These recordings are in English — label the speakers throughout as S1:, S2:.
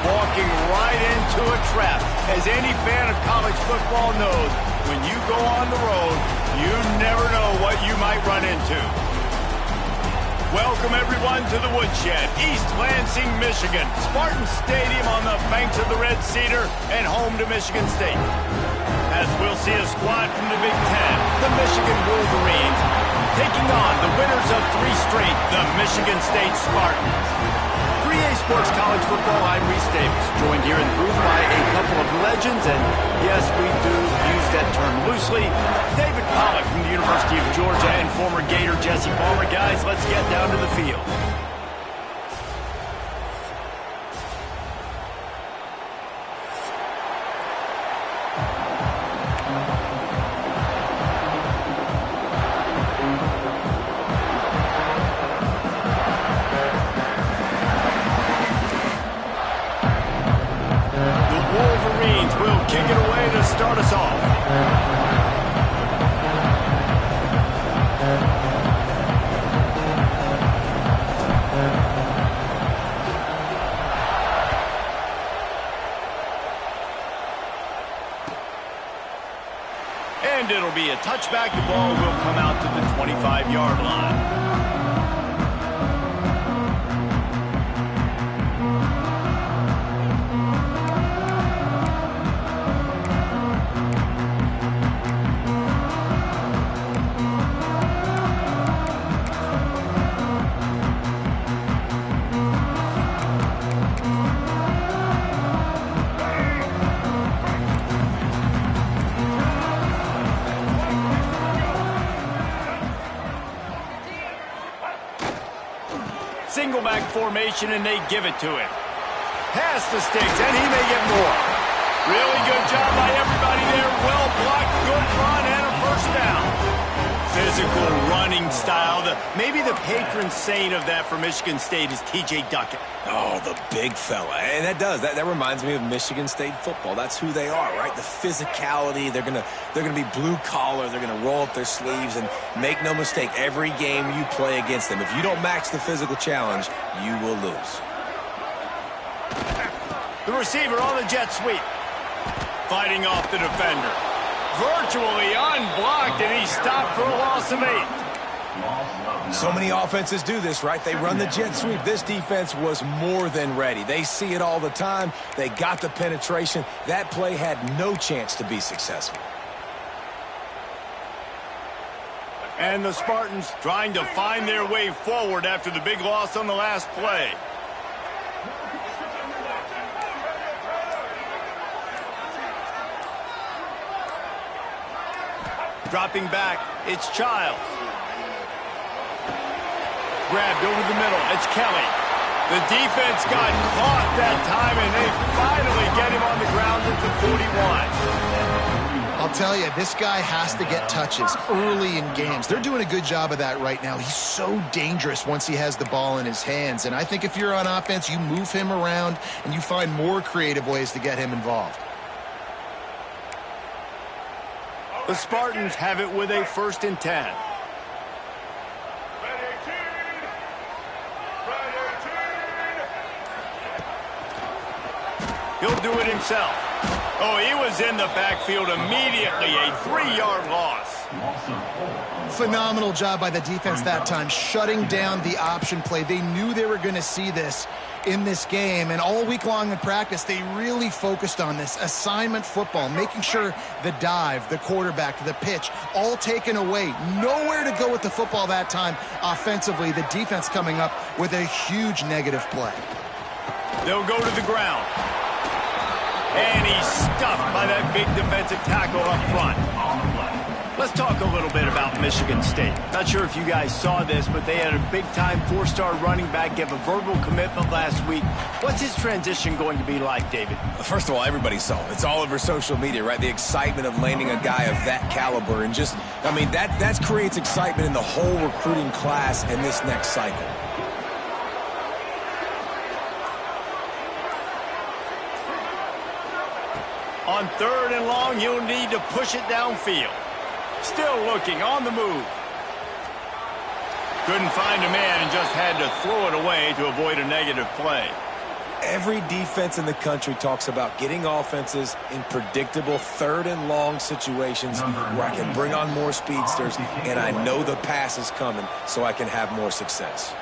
S1: walking right into a trap. As any fan of college football knows, when you go on the road, you never know what you might run into. Welcome, everyone, to the Woodshed, East Lansing, Michigan. Spartan Stadium on the banks of the Red Cedar and home to Michigan State. As we'll see a squad from the Big Ten, the Michigan Wolverines, taking on the winners of 3 straight, the Michigan State Spartans. 3A Sports College Football, I'm Reese Davis, joined here in the booth by a couple of legends, and yes, we do use that term loosely. David Pollack from the University of Georgia and former Gator Jesse Palmer. Guys, let's get down to the field. Kick it away to start us off. And it'll be a touchback. The ball will come out to the 25-yard line. Single back formation, and they give it to him. Pass the sticks, and he may get more. Really good job by everybody there. Well blocked, good run, and a first down. Physical running style. Maybe the patron saint of that for Michigan State is T.J. Duckett.
S2: Oh, the big fella. And that reminds me of Michigan State football. That's who they are, right? The physicality. They're gonna be blue collar. They're gonna roll up their sleeves, and make no mistake, every game you play against them, if you don't match the physical challenge, you will lose.
S1: The receiver on the jet sweep, fighting off the defender. Virtually unblocked, and he stopped for a loss of 8.
S2: So many offenses do this, right? They run the jet sweep. This defense was more than ready. They see it all the time. They got the penetration. That play had no chance to be successful.
S1: And the Spartans trying to find their way forward after the big loss on the last play. Dropping back, it's Childs. Grabbed over the middle, it's Kelly. The defense got caught that time, and they finally get him on the ground at the 41.
S3: I'll tell you, this guy has to get touches early in games. They're doing a good job of that right now. He's so dangerous once he has the ball in his hands, and I think if you're on offense, you move him around, and you find more creative ways to get him involved.
S1: The Spartans have it with a 1st and 10. He'll do it himself. Oh, he was in the backfield immediately. A 3-yard loss.
S3: Phenomenal job by the defense that time, shutting down the option play. They knew they were going to see this in this game, and all week long in practice, they really focused on this assignment football, making sure the dive, the quarterback, the pitch, all taken away. Nowhere to go with the football that time offensively. The defense coming up with a huge negative play.
S1: They'll go to the ground. And he's stuffed by that big defensive tackle up front. Let's talk a little bit about Michigan State. Not sure if you guys saw this, but they had a big-time 4-star running back give a verbal commitment last week. What's his transition going to be like, David?
S2: First of all, everybody saw it. It's all over social media, right? The excitement of landing a guy of that caliber. And just, I mean, that creates excitement in the whole recruiting class in this next cycle.
S1: On 3rd and long, he'll need to push it downfield. Still looking, on the move. Couldn't find a man and just had to throw it away to avoid a negative play.
S2: Every defense in the country talks about getting offenses in predictable third and long situations where I can bring on more speedsters and I know the pass is coming so I can have more success.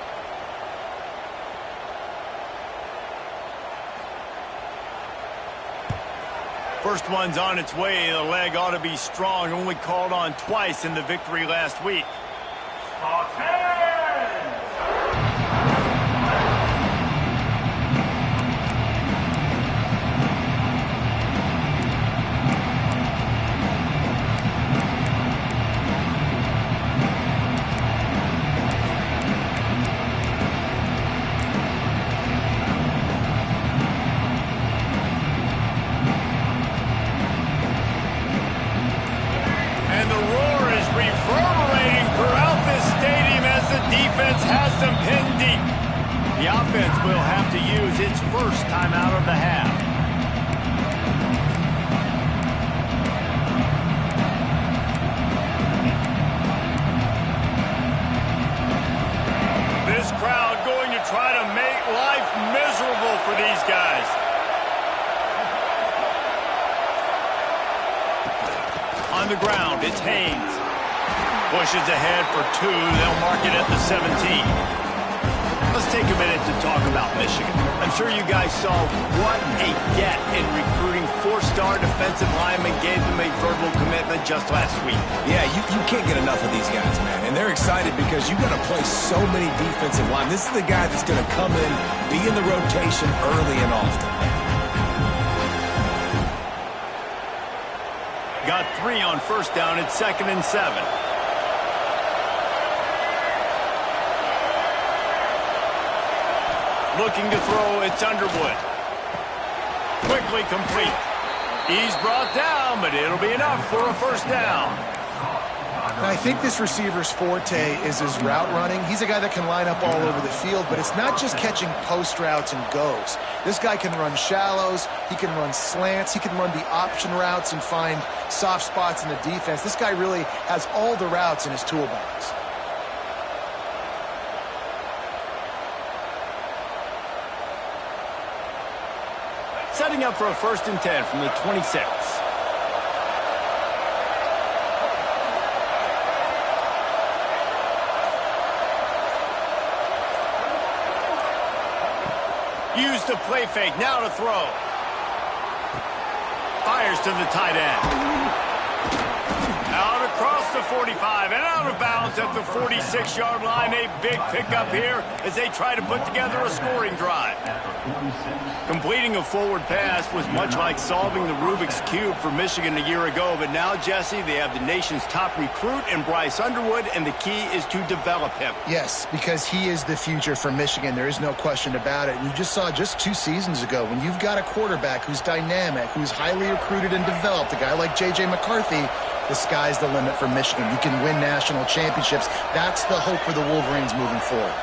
S1: First one's on its way. The leg ought to be strong. Only called on twice in the victory last week. Has them pinned deep. The offense will have to use its first timeout of the half. This crowd going to try to make life miserable for these guys. On the ground, it's Haynes. Pushes ahead for 2. They'll mark it at the 17. Let's take a minute to talk about Michigan. I'm sure you guys saw what a get in recruiting 4-star defensive linemen gave them a verbal commitment just last week.
S2: Yeah, you can't get enough of these guys, man. And they're excited because you got to play so many defensive linemen. This is the guy that's going to come in, be in the rotation early and often.
S1: Got 3 on first down. It's 2nd and 7. Looking to throw, it's Underwood. Quickly complete. He's brought down, but it'll be enough for a first down.
S3: And I think this receiver's forte is his route running. He's a guy that can line up all over the field, but it's not just catching post routes and goes. This guy can run shallows, he can run slants, he can run the option routes and find soft spots in the defense. This guy really has all the routes in his toolbox.
S1: Setting up for a 1st and 10 from the 26. Use the play fake, now to throw. Fires to the tight end. Out across the 45 and out of bounds at the 46-yard line. A big pickup here as they try to put together a scoring drive. Completing a forward pass was much like solving the Rubik's Cube for Michigan a year ago, but now, Jesse, they have the nation's top recruit in Bryce Underwood, and the key is to develop him.
S3: Yes, because he is the future for Michigan. There is no question about it. And you just saw just 2 seasons ago, when you've got a quarterback who's dynamic, who's highly recruited and developed, a guy like J.J. McCarthy, the sky's the limit for Michigan. You can win national championships. That's the hope for the Wolverines moving forward.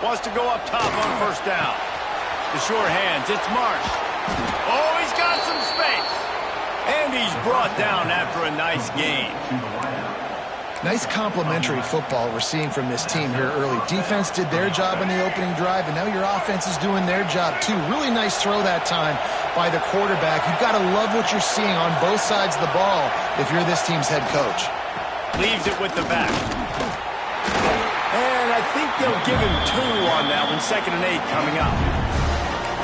S1: Wants to go up top on first down. The sure hands, it's Marsh. Oh, he's got some space. And he's brought down after a nice gain.
S3: Nice complimentary football we're seeing from this team here early. Defense did their job in the opening drive, and now your offense is doing their job too. Really nice throw that time by the quarterback. You've got to love what you're seeing on both sides of the ball if you're this team's head coach.
S1: Leaves it with the back. And I think they'll give him 2 on that one. 2nd and 8 coming up.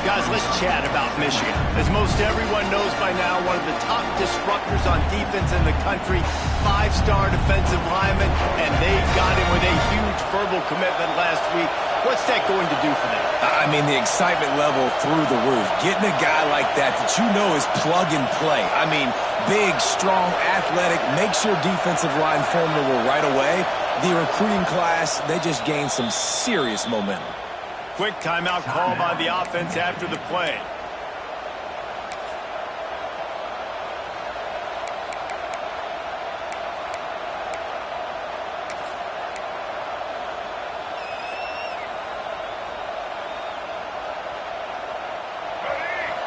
S1: Guys, let's chat about Michigan. As most everyone knows by now, one of the top disruptors on defense in the country, 5-star defensive lineman, and they got him with a huge verbal commitment last week. What's that going to do for them?
S2: I mean, the excitement level through the roof. Getting a guy like that you know is plug and play. I mean, big, strong, athletic, makes your defensive line formidable right away. The recruiting class, they just gained some serious momentum.
S1: Quick timeout call by the offense after the play.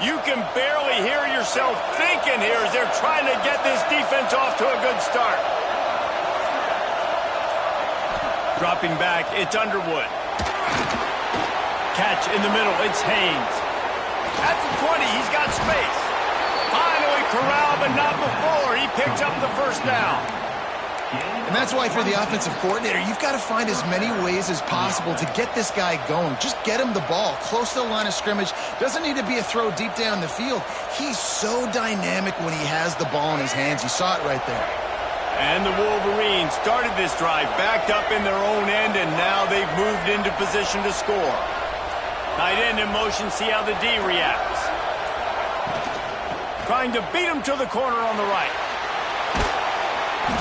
S1: You can barely hear yourself thinking here as they're trying to get this defense off to a good start. Dropping back, it's Underwood. catch in the middle. It's Haynes. At the 20, he's got space. Finally corralled, but not before. He picks up the first down.
S3: And that's why for the offensive coordinator, you've got to find as many ways as possible to get this guy going. Just get him the ball close to the line of scrimmage. Doesn't need to be a throw deep down the field. He's so dynamic when he has the ball in his hands. You saw it right there.
S1: And the Wolverines started this drive backed up in their own end, and now they've moved into position to score. Tight end in motion, see how the D reacts. Trying to beat him to the corner on the right.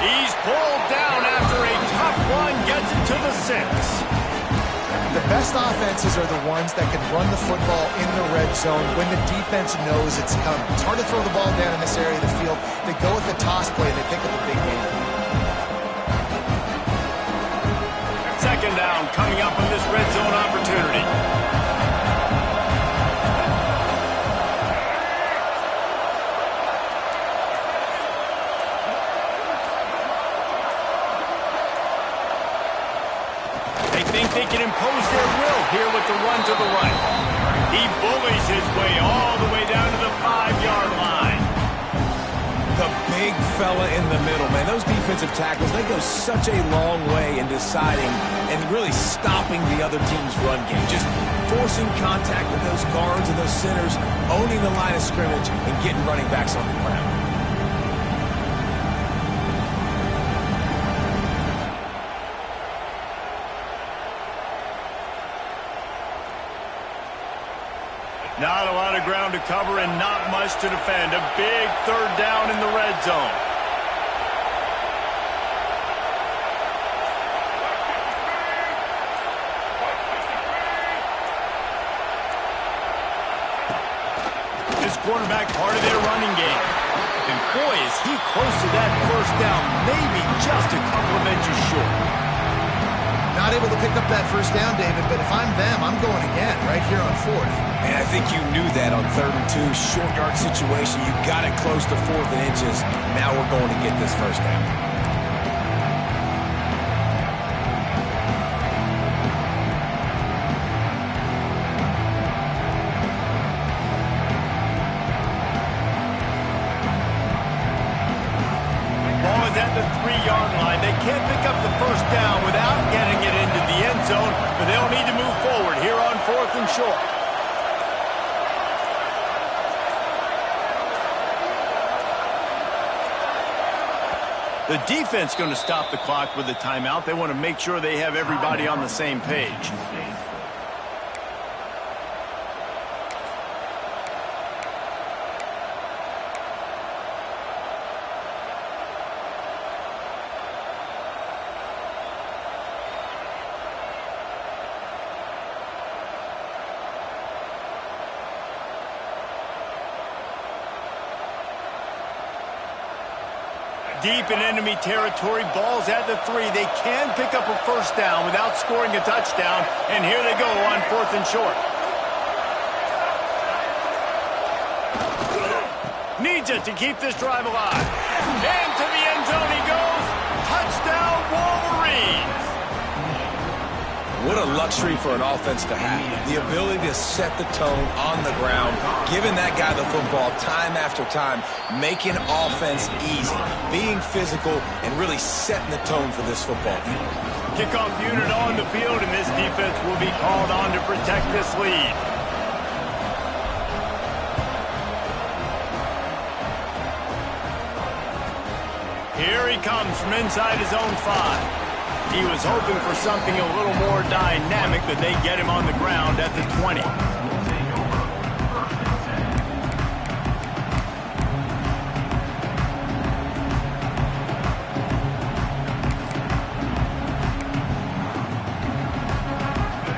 S1: He's pulled down after a tough one, gets it to the 6.
S3: The best offenses are the ones that can run the football in the red zone when the defense knows it's coming. It's hard to throw the ball down in this area of the field. They go with the toss play, they pick up a big game.
S1: Second down coming up on this red zone opportunity. They can impose their will here with the run to the right. He bullies his way all the way down to the 5-yard line.
S2: The big fella in the middle, man. Those defensive tackles, they go such a long way in deciding and really stopping the other team's run game. Just forcing contact with those guards and those centers, owning the line of scrimmage, and getting running backs on the ground.
S1: Not a lot of ground to cover and not much to defend. A big third down in the red zone. This quarterback part of their running game. And boy, is he close to that first down. Maybe just a couple of inches short.
S3: Not able to pick up that first down, David, but if I'm them, I'm going again right here on 4th.
S2: And I think you knew that on 3rd and 2, short yard situation. You got it close to 4th and inches. Now we're going to get this first down.
S1: Ball is at the 3-yard line. They can't pick up the first down without getting it into the end zone, but they'll need to move forward here on 4th and short. The defense going to stop the clock with a timeout. They want to make sure they have everybody on the same page. Deep in enemy territory, ball's at the 3. They can pick up a first down without scoring a touchdown, and here they go on 4th and short. Needs it to keep this drive alive. And to the end zone he goes. Touchdown, Wolverines!
S2: What a luxury for an offense to have. The ability to set the tone on the ground, giving that guy the football time after time, making offense easy, being physical, and really setting the tone for this football team.
S1: Kickoff unit on the field, and this defense will be called on to protect this lead. Here he comes from inside his own 5. He was hoping for something a little more dynamic, but they get him on the ground at the 20.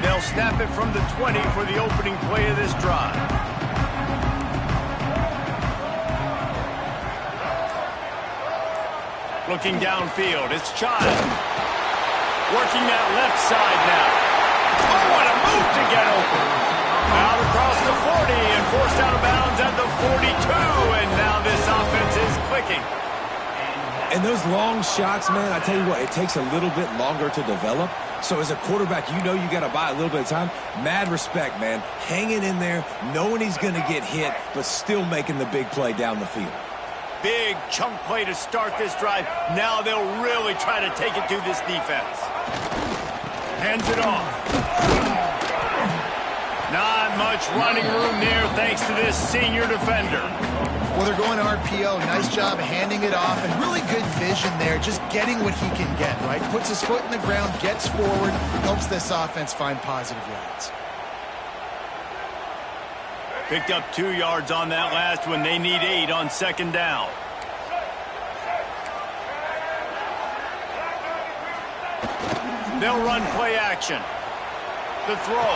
S1: They'll snap it from the 20 for the opening play of this drive. Looking downfield, it's Child. Working that left side now. Oh, what a move to get open. Out across the 40 and forced out of bounds at the 42. And now this offense is clicking.
S2: And those long shots, man, I tell you what, it takes a little bit longer to develop. So as a quarterback, you know you got to buy a little bit of time. Mad respect, man. Hanging in there, knowing he's going to get hit, but still making the big play down the field.
S1: Big chunk play to start this drive. Now they'll really try to take it to this defense. Hands it off. Not much running room there thanks to this senior defender.
S3: Well, they're going to RPO. Nice job handing it off, and really good vision there, just getting what he can get, right? Puts his foot in the ground, gets forward, helps this offense find positive yards.
S1: Picked up 2 yards on that last one. They need 8 on second down. They'll run play action. The throw.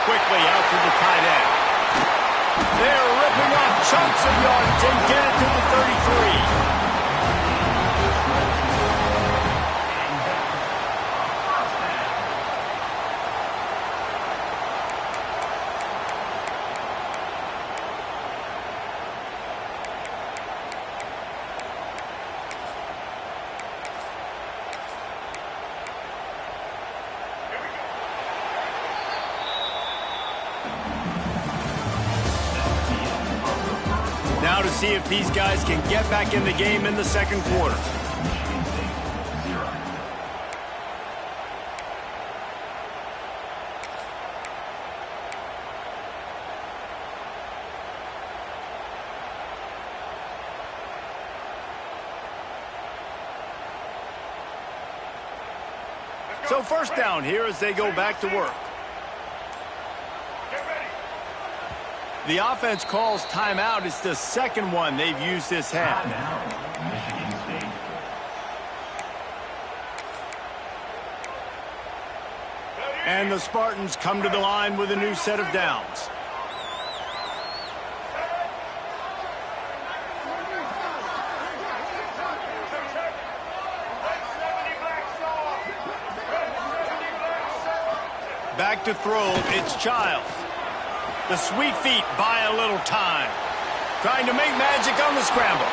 S1: Quickly out to the tight end. They're ripping off chunks of yards and get it to the 33. Now to see if these guys can get back in the game in the second quarter. So first down here as they go back to work. The offense calls timeout. It's the second one they've used this half. And the Spartans come to the line with a new set of downs. Back to throw, it's Childs. The sweet feet buy a little time. Trying to make magic on the scramble.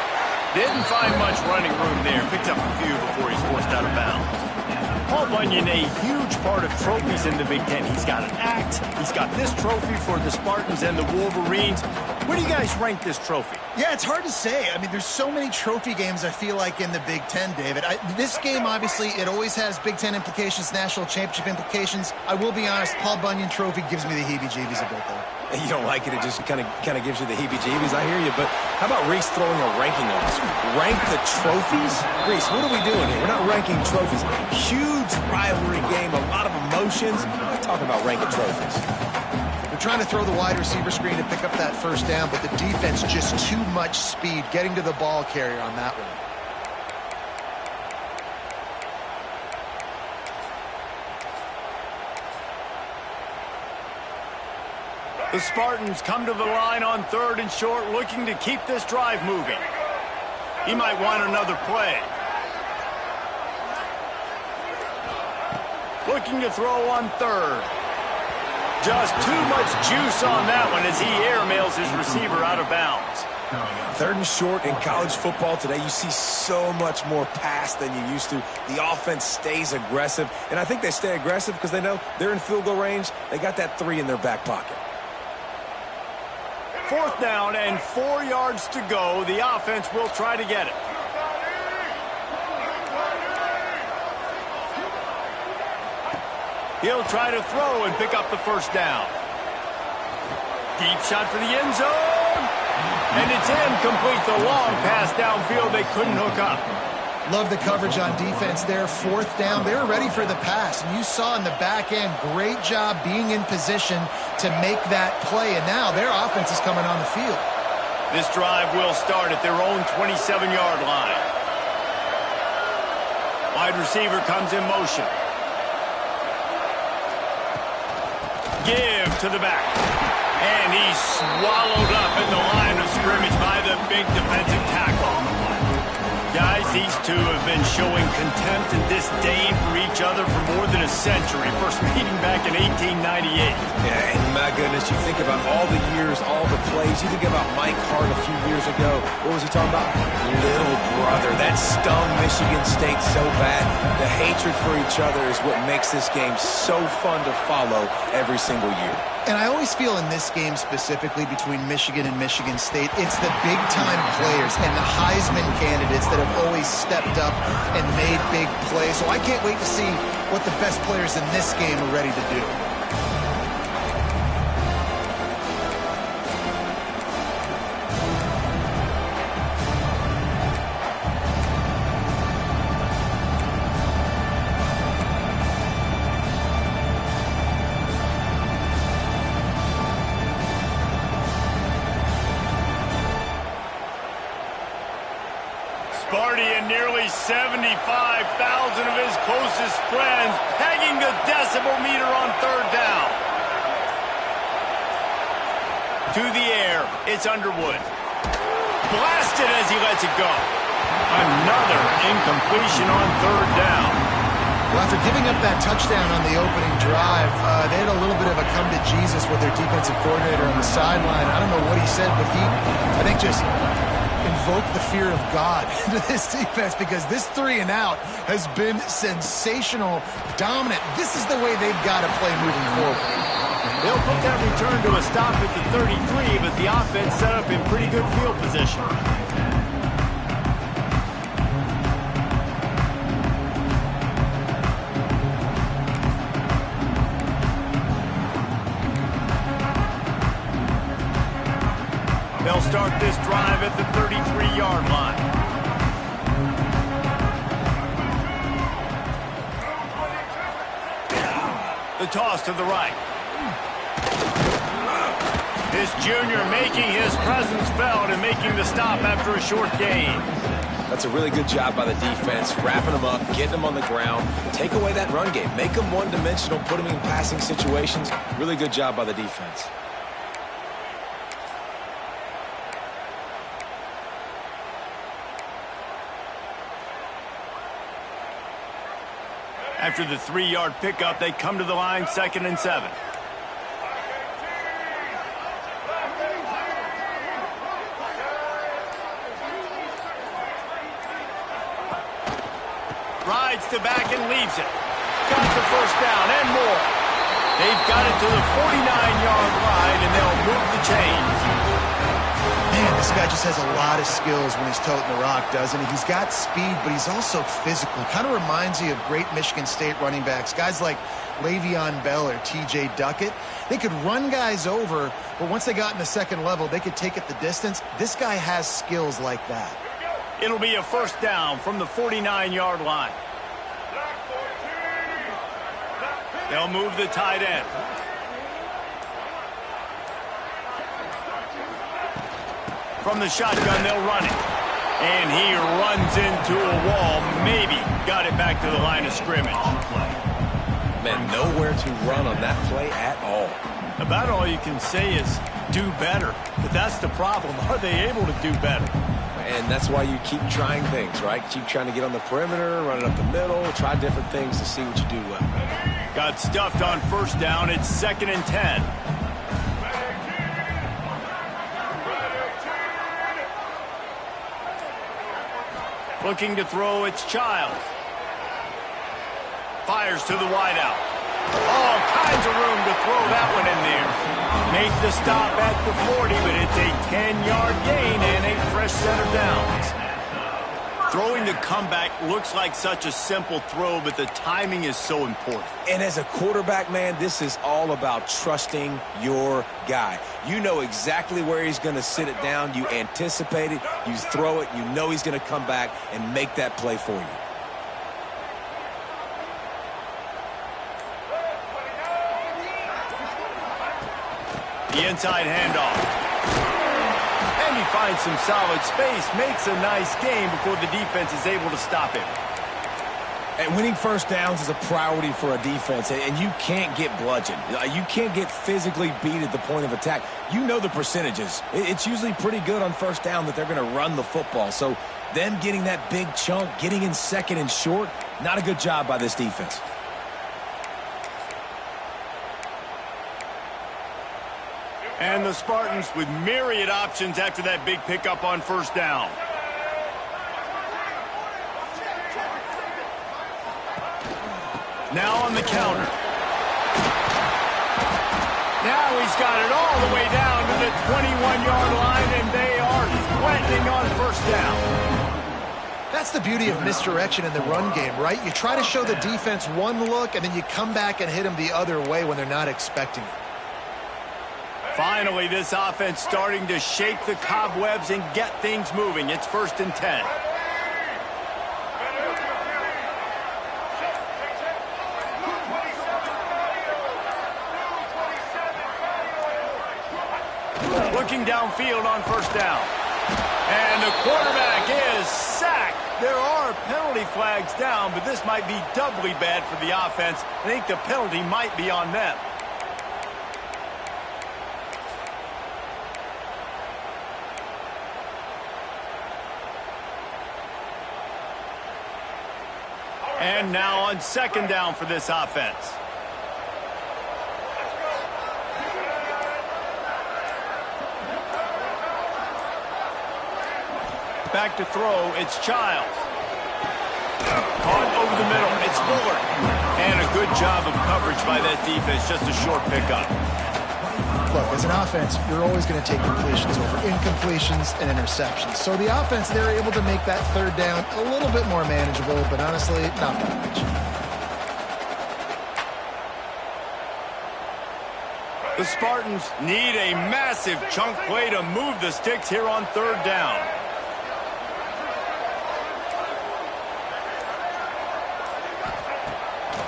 S1: Didn't find much running room there. Picked up a few before he's forced out of bounds. Paul Bunyan, a huge part of trophies in the Big Ten. He's got an act. He's got this trophy for the Spartans and the Wolverines. Where do you guys rank this trophy?
S3: Yeah, it's hard to say. I mean, there's so many trophy games, I feel like, in the Big Ten, David. This game, obviously, it always has Big Ten implications, national championship implications. I will be honest, Paul Bunyan trophy gives me the heebie-jeebies a bit, though.
S2: You don't like it, it just kind of gives you the heebie-jeebies. I hear you, but how about Reese throwing a ranking on us? Rank the trophies? Reese, what are we doing here? We're not ranking trophies. Huge rivalry game, a lot of emotions. We're talking about ranking trophies.
S3: They're trying to throw the wide receiver screen to pick up that first down, but the defense just too much speed getting to the ball carrier on that one.
S1: The Spartans come to the line on 3rd and short, looking to keep this drive moving. He might want another play. Looking to throw on 3rd. Just too much juice on that one as he airmails his receiver out of bounds.
S2: 3rd and short in college football today, you see so much more pass than you used to. The offense stays aggressive, and I think they stay aggressive because they know they're in field goal range. They got that 3 in their back pocket.
S1: 4th down and 4 yards to go. The offense will try to get it. He'll try to throw and pick up the first down. Deep shot for the end zone. And it's incomplete. The long pass downfield they couldn't hook up.
S3: Love the coverage on defense there. 4th down. They were ready for the pass. And you saw in the back end, great job being in position to make that play. And now their offense is coming on the field.
S1: This drive will start at their own 27-yard line. Wide receiver comes in motion. Give to the back. And he's swallowed up in the line of scrimmage by the big defensive tackle. Guys, These two have been showing contempt and disdain for each other for more than a century, first meeting back in 1898.
S2: Yeah, and my goodness, you think about all the years, all the plays. You think about Mike Hart a few years ago. What was he talking about? Little brother. That stung Michigan State so bad. The hatred for each other is what makes this game so fun to follow every single year.
S3: And I always feel in this game specifically between Michigan and Michigan State, it's the big-time players and the Heisman candidates that have always stepped up and made big plays. So I can't wait to see what the best players in this game are ready to do.
S1: Sparty and nearly 75,000 of his closest friends pegging the decibel meter on third down. To the air, it's Underwood. Blasted as he lets it go. Another incompletion on third down.
S3: Well, after giving up that touchdown on the opening drive, they had a little bit of a come to Jesus with their defensive coordinator on the sideline. I don't know what he said, but he, I think, just invoke the fear of God into this defense, because this 3-and-out has been sensational, dominant. This is the way they've got to play moving forward.
S1: They'll put that return to a stop at the 33, but the offense set up in pretty good field position. They'll start this drive at the 33-yard line. The toss to the right. This junior making his presence felt and making the stop after a short gain.
S2: That's a really good job by the defense, wrapping them up, getting them on the ground, take away that run game, make them one-dimensional, put them in passing situations. Really good job by the defense.
S1: After the 3-yard pickup, they come to the line, 2nd and 7. Rides to back and leaves it. Got the first down and more. They've got it to the 49-yard line, and they'll move the chains.
S3: Man, this guy just has a lot of skills when he's toting the rock, doesn't he? He's got speed, but he's also physical. Kind of reminds you of great Michigan State running backs. Guys like Le'Veon Bell or T.J. Duckett. They could run guys over, but once they got in the second level, they could take it the distance. This guy has skills like that.
S1: It'll be a first down from the 49-yard line. They'll move the tight end. From the shotgun, they'll run it. And he runs into a wall. Maybe got it back to the line of scrimmage.
S2: Man, nowhere to run on that play at all.
S1: About all you can say is do better. But that's the problem. Are they able to do better?
S2: And that's why you keep trying things, right? Keep trying to get on the perimeter, run it up the middle, try different things to see what you do well.
S1: Got stuffed on first down. It's 2nd and 10. Looking to throw, it's Childs. Fires to the wideout. All kinds of room to throw that one in there. Make the stop at the 40, but it's a 10-yard gain and a fresh set of downs. Throwing the comeback looks like such a simple throw, but the timing is so important.
S2: And as a quarterback, man, this is all about trusting your guy. You know exactly where he's going to sit it down. You anticipate it. You throw it. You know he's going to come back and make that play for you.
S1: The inside handoff. And he finds some solid space, makes a nice gain before the defense is able to stop him.
S2: And winning first downs is a priority for a defense, and you can't get bludgeoned. You can't get physically beat at the point of attack. You know the percentages. It's usually pretty good on first down that they're going to run the football. So them getting that big chunk, getting in second and short, not a good job by this defense.
S1: And the Spartans with myriad options after that big pickup on first down. Now on the counter. Now he's got it all the way down to the 21-yard line, and they are threatening on first down.
S3: That's the beauty of misdirection in the run game, right? You try to show the defense one look, and then you come back and hit them the other way when they're not expecting it.
S1: Finally, this offense starting to shake the cobwebs and get things moving. It's 1st and 10. Looking downfield on first down. And the quarterback is sacked. There are penalty flags down, but this might be doubly bad for the offense. I think the penalty might be on them. And now on 2nd down for this offense. Back to throw, it's Childs. Caught over the middle, it's Bullard. And a good job of coverage by that defense, just a short pickup.
S3: Look, as an offense, you're always going to take completions over incompletions and interceptions. So the offense, they're able to make that 3rd down a little bit more manageable, but honestly, not that much.
S1: The Spartans need a massive chunk play to move the sticks here on 3rd down.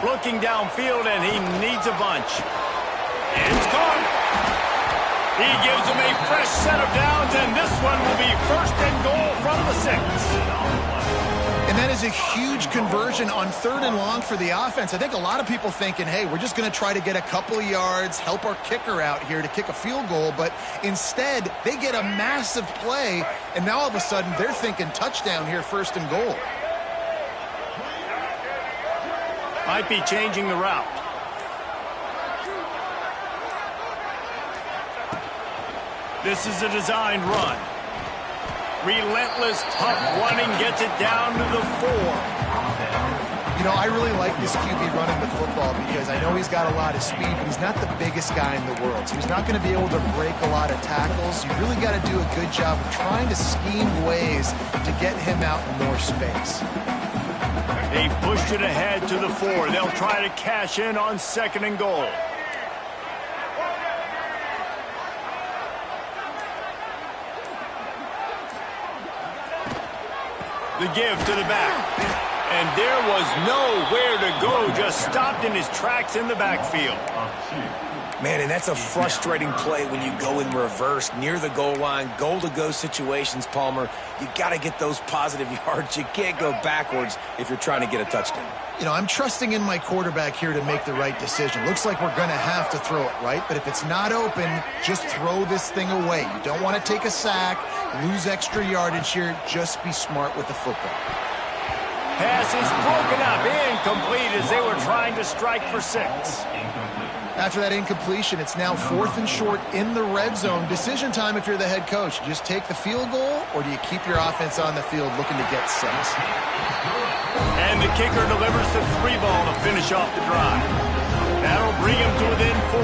S1: Looking downfield, and he needs a bunch. And it's caught. He gives him a fresh set of downs, and this one will be 1st and goal from the 6.
S3: And that is a huge conversion on 3rd and long for the offense. I think a lot of people thinking, hey, we're just going to try to get a couple of yards, help our kicker out here to kick a field goal. But instead, they get a massive play, and now all of a sudden they're thinking touchdown here, 1st and goal.
S1: Might be changing the route. This is a designed run. Relentless, tough running gets it down to the 4.
S3: You know, I really like this QB running the football because I know he's got a lot of speed, but he's not the biggest guy in the world. So he's not going to be able to break a lot of tackles. You really got to do a good job of trying to scheme ways to get him out in more space.
S1: They pushed it ahead to the 4. They'll try to cash in on 2nd and goal. The give to the back. And there was nowhere to go. Just stopped in his tracks in the backfield.
S2: Man, and that's a frustrating play when you go in reverse near the goal line, goal-to-go situations, Palmer. You got to get those positive yards. You can't go backwards if you're trying to get a touchdown.
S3: You know, I'm trusting in my quarterback here to make the right decision. Looks like we're going to have to throw it, right? But if it's not open, just throw this thing away. You don't want to take a sack, lose extra yardage here. Just be smart with the football.
S1: Pass is broken up, incomplete as they were trying to strike for 6.
S3: After that incompletion, it's now 4th and short in the red zone. Decision time if you're the head coach. You just take the field goal, or do you keep your offense on the field looking to get 6?
S1: And the kicker delivers the 3 ball to finish off the drive. That'll bring him to within 4.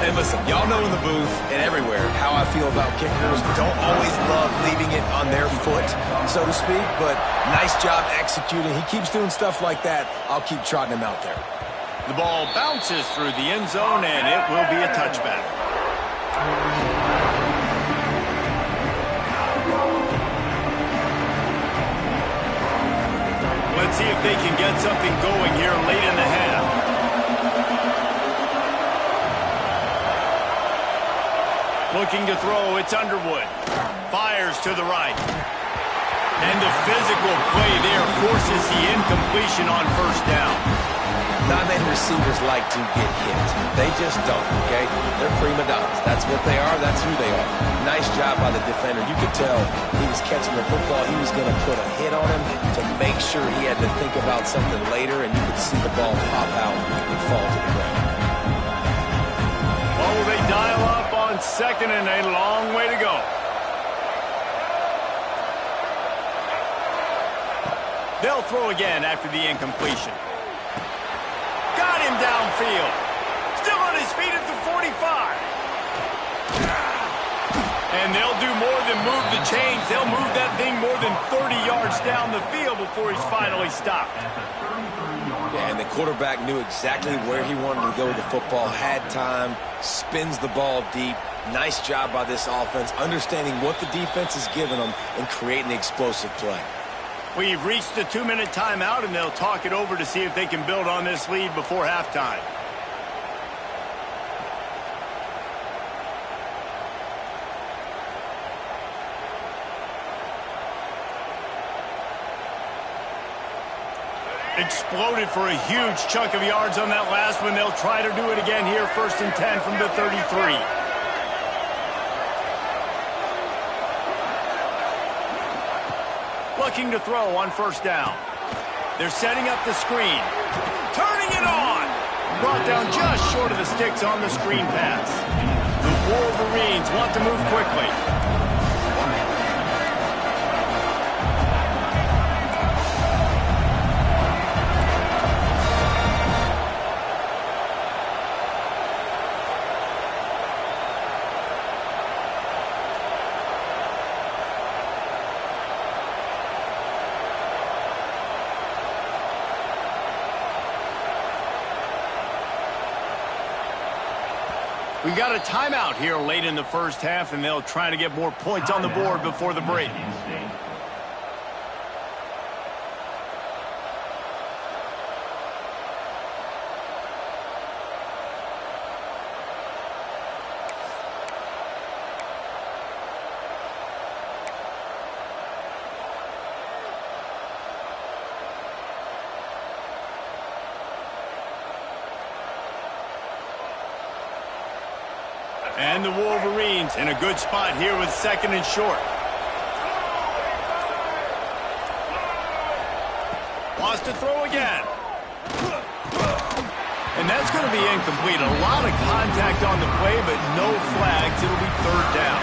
S2: And listen, y'all know in the booth and everywhere how I feel about kickers. Don't always love leaving it on their foot, so to speak, but nice job executing. He keeps doing stuff like that. I'll keep trotting him out there.
S1: The ball bounces through the end zone, and it will be a touchback. Let's see if they can get something going here late in the half. Looking to throw, it's Underwood. Fires to the right. And the physical play there forces the incompletion on first down.
S2: Not many receivers like to get hit. They just don't, okay? They're prima donnas. That's what they are. That's who they are. Nice job by the defender. You could tell he was catching the football. He was going to put a hit on him to make sure he had to think about something later, and you could see the ball pop out and fall to the ground.
S1: Oh, they dial up on second and a long way to go. They'll throw again after the incompletion. Got him downfield. Still on his feet at the 45. And they'll do more than move the chains. They'll move that thing more than 30 yards down the field before he's finally stopped.
S2: Yeah, and the quarterback knew exactly where he wanted to go with the football, had time, spins the ball deep. Nice job by this offense, understanding what the defense is giving them and creating the explosive play.
S1: We've reached the 2-minute timeout, and they'll talk it over to see if they can build on this lead before halftime. Exploded for a huge chunk of yards on that last one. They'll try to do it again here, 1st and 10 from the 33. Looking to throw on first down. They're setting up the screen. Turning it on. Brought down just short of the sticks on the screen pass. The Wolverines want to move quickly. We got a timeout here late in the first half, and they'll try to get more points on the board before the break. And the Wolverines in a good spot here with 2nd and short. Wants to throw again. And that's going to be incomplete. A lot of contact on the play, but no flags. It'll be 3rd down.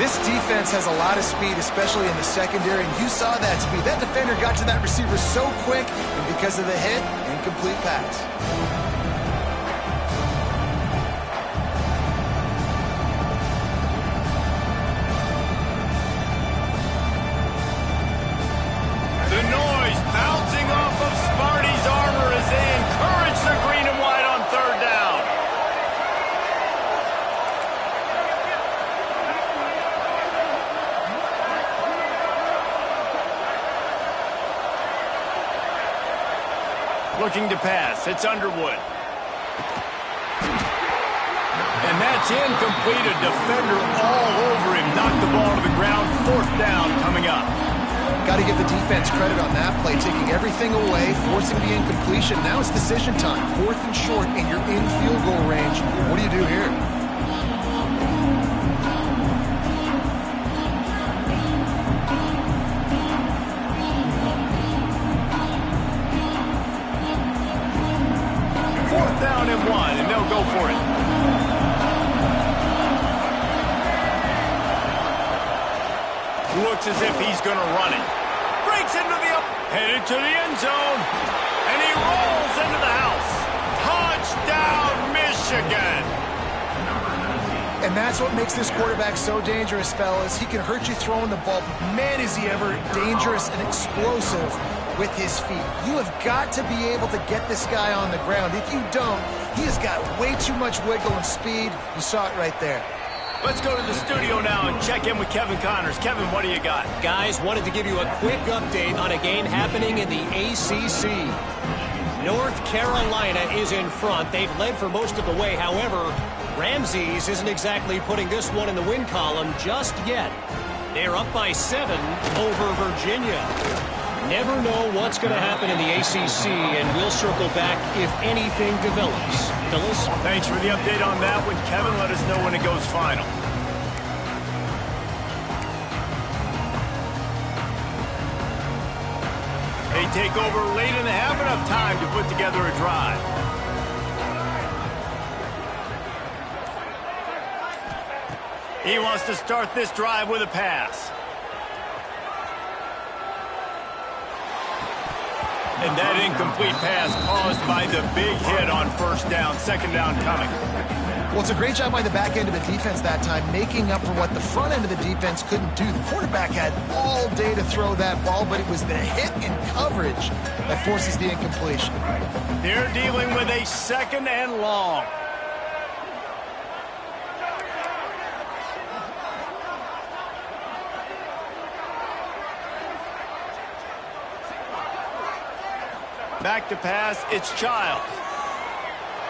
S3: This defense has a lot of speed, especially in the secondary, and you saw that speed. That defender got to that receiver so quick, and because of the hit, incomplete pass.
S1: Looking to pass. It's Underwood. And that's incomplete. A defender all over him. Knocked the ball to the ground. 4th down coming up.
S3: Got to give the defense credit on that play, taking everything away, forcing the incompletion. Now it's decision time. 4th and short, and you're in field goal range. What do you do here?
S1: Down and 1, and they'll go for it. Looks as if he's going to run it. Breaks into the headed to the end zone, and he rolls into the house. Touchdown, Michigan!
S3: And that's what makes this quarterback so dangerous, fellas. He can hurt you throwing the ball, but man, is he ever dangerous and explosive with his feet. You have got to be able to get this guy on the ground. If you don't, he has got way too much wiggle and speed. You saw it right there.
S1: Let's go to the studio now and check in with Kevin Connors. Kevin, what do you got?
S4: Guys, wanted to give you a quick update on a game happening in the ACC. North Carolina is in front. They've led for most of the way. However, Ramses isn't exactly putting this one in the win column just yet. They're up by 7 over Virginia. Never know what's going to happen in the ACC, and we'll circle back if anything develops. Phyllis?
S1: Thanks for the update on that one, Kevin. Let us know when it goes final. They take over late in the half, enough time to put together a drive. He wants to start this drive with a pass. And that incomplete pass caused by the big hit on first down, second down coming.
S3: Well, it's a great job by the back end of the defense that time, making up for what the front end of the defense couldn't do. The quarterback had all day to throw that ball, but it was the hit and coverage that forces the incompletion.
S1: They're dealing with a second and long. Back to pass, it's Childs.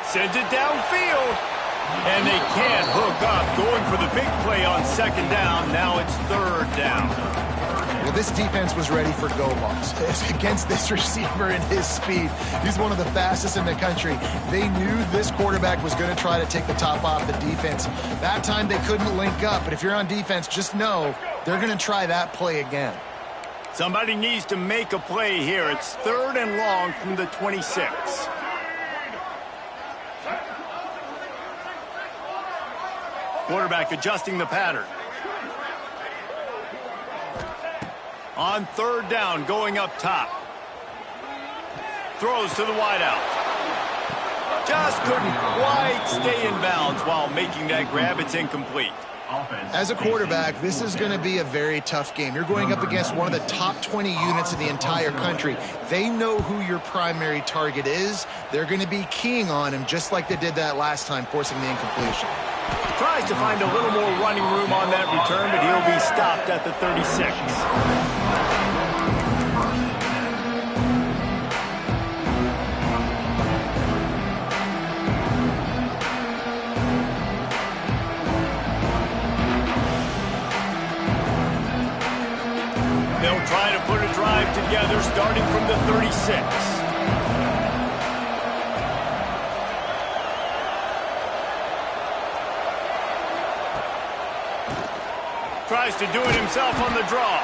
S1: Sends it downfield. And they can't hook up. Going for the big play on second down. Now it's third down.
S3: Well, this defense was ready for go balls against this receiver and his speed. He's one of the fastest in the country. They knew this quarterback was going to try to take the top off the defense. That time they couldn't link up. But if you're on defense, just know they're going to try that play again.
S1: Somebody needs to make a play here. It's third and long from the 26. Quarterback adjusting the pattern. On third down, going up top. Throws to the wideout. Just couldn't quite stay in bounds while making that grab. It's incomplete.
S3: As a quarterback, this is going to be a very tough game. You're going up against one of the top 20 units in the entire country. They know who your primary target is. They're going to be keying on him just like they did that last time, forcing the incompletion.
S1: Tries to find a little more running room on that return, but he'll be stopped at the 36. They'll try to put a drive together starting from the 36. Tries to do it himself on the draw.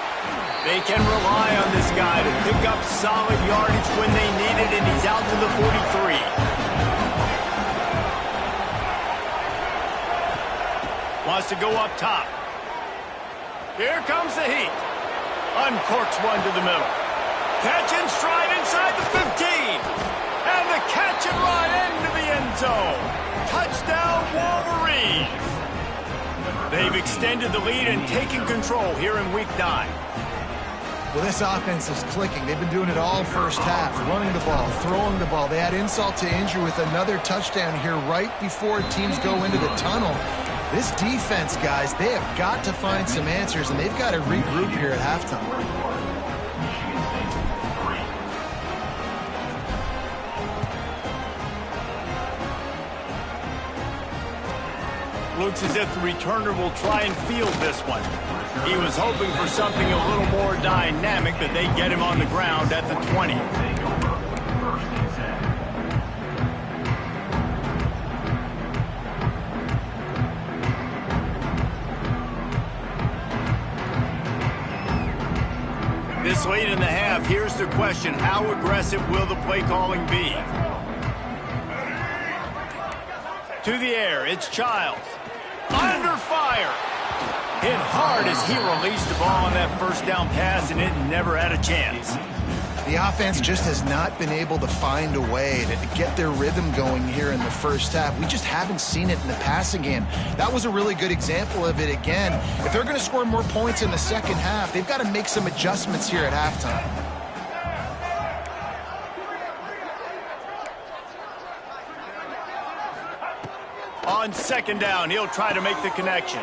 S1: They can rely on this guy to pick up solid yardage when they need it, and he's out to the 43. Wants to go up top. Here comes the heat. Uncorks one to the middle. Catch and stride inside the 15. And the catch and run into the end zone. Touchdown, Wolverines. They've extended the lead and taken control here in Week 9.
S3: Well, this offense is clicking. They've been doing it all first half, running the ball, throwing the ball. They had insult to injury with another touchdown here right before teams go into the tunnel. This defense, guys, they have got to find some answers, and they've got to regroup here at halftime.
S1: Looks as if the returner will try and field this one. He was hoping for something a little more dynamic, but they get him on the ground at the 20. This late in the half, here's the question. How aggressive will the play calling be? To the air, it's Childs. Under fire. Hit hard as he released the ball on that first down pass, and it never had a chance.
S3: The offense just has not been able to find a way to get their rhythm going here in the first half. We just haven't seen it in the passing game. That was a really good example of it again. If they're going to score more points in the second half, they've got to make some adjustments here at halftime.
S1: On second down, he'll try to make the connection.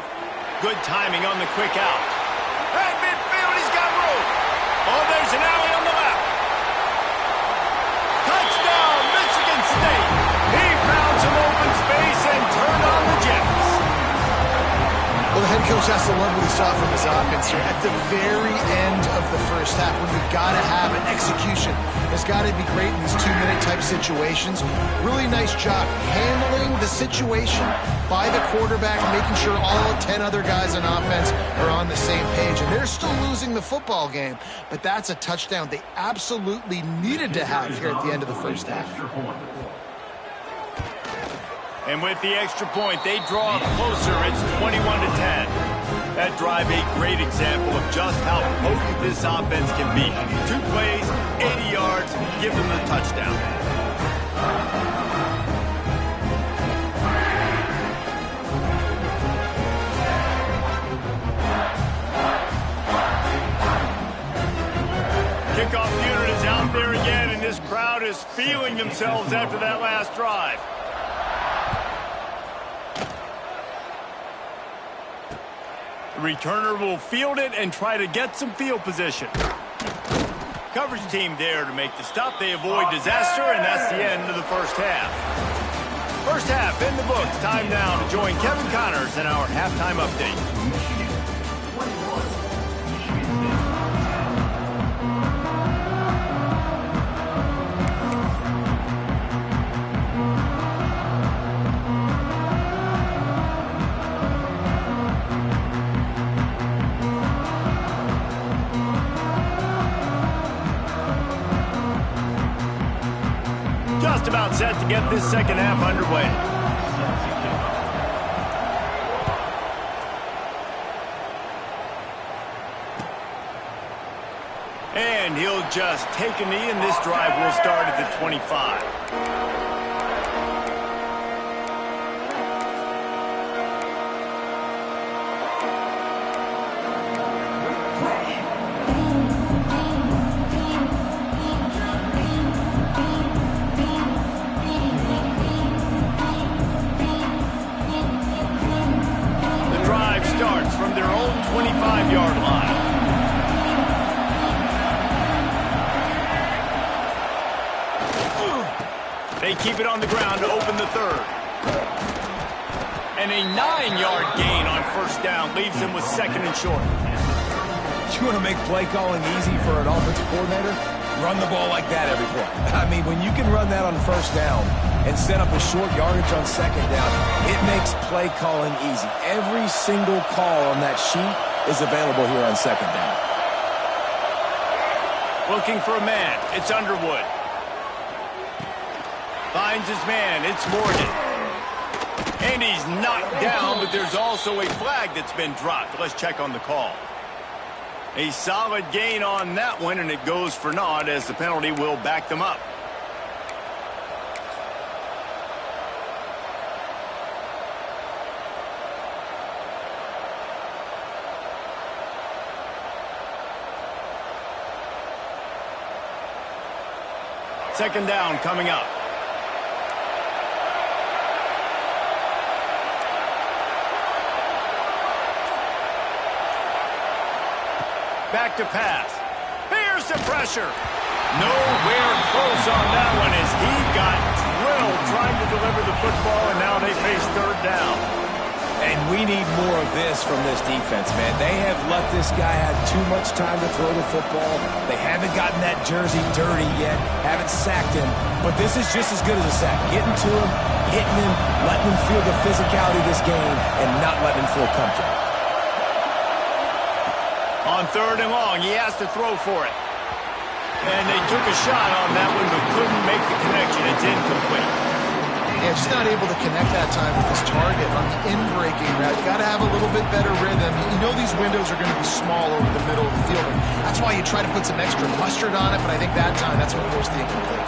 S1: Good timing on the quick out. At midfield, he's got room. Oh, there's an alley on the left. Touchdown, Michigan State. He found some open space and turned on the Jets.
S3: Well, the head coach has to love what he saw from his offense here at the very end of the first half, when you've got to have an execution. It's got to be great in these 2-minute type situations. Really nice job handling the situation by the quarterback, making sure all 10 other guys on offense are on the same page. And they're still losing the football game, but that's a touchdown they absolutely needed to have here at the end of the first half.
S1: And with the extra point, they draw closer. It's 21-10. That drive, a great example of just how potent this offense can be. 2 plays, 80 yards, give them the touchdown. Kickoff unit is out there again, and this crowd is feeling themselves after that last drive. The returner will field it and try to get some field position. Coverage team there to make the stop. They avoid disaster, and that's the end of the first half. First half in the books. Time now to join Kevin Connors in our halftime update. Just about set to get this second half underway. And he'll just take a knee, and this drive will start at the 25. From their own 25-yard line. They keep it on the ground to open the third. And a 9-yard gain on first down leaves them with second and short.
S2: You want to make play calling easy for an offensive coordinator? Run the ball like that every play. I mean, when you can run that on first down and set up a short yardage on second down, it makes play calling easy. Every single call on that sheet is available here on second down.
S1: Looking for a man. It's Underwood. Finds his man. It's Morgan. And he's knocked down, but there's also a flag that's been dropped. Let's check on the call. A solid gain on that one, and it goes for naught as the penalty will back them up. Second down coming up. Back to pass. Here's the pressure. Nowhere close on that one as he got drilled trying to deliver the football, and now they face third down.
S2: And we need more of this from this defense, man. They have let this guy have too much time to throw the football. They haven't gotten that jersey dirty yet, haven't sacked him. But this is just as good as a sack. Getting to him, hitting him, letting him feel the physicality of this game, and not letting him feel comfortable.
S1: On third and long, he has to throw for it. And they took a shot on that one, but couldn't make the connection. It's incomplete.
S3: Yeah, just not able to connect that time with his target on the in-breaking route. You got to have a little bit better rhythm. You know these windows are going to be small over the middle of the field. That's why you try to put some extra mustard on it, but I think that time that's what forced the incomplete.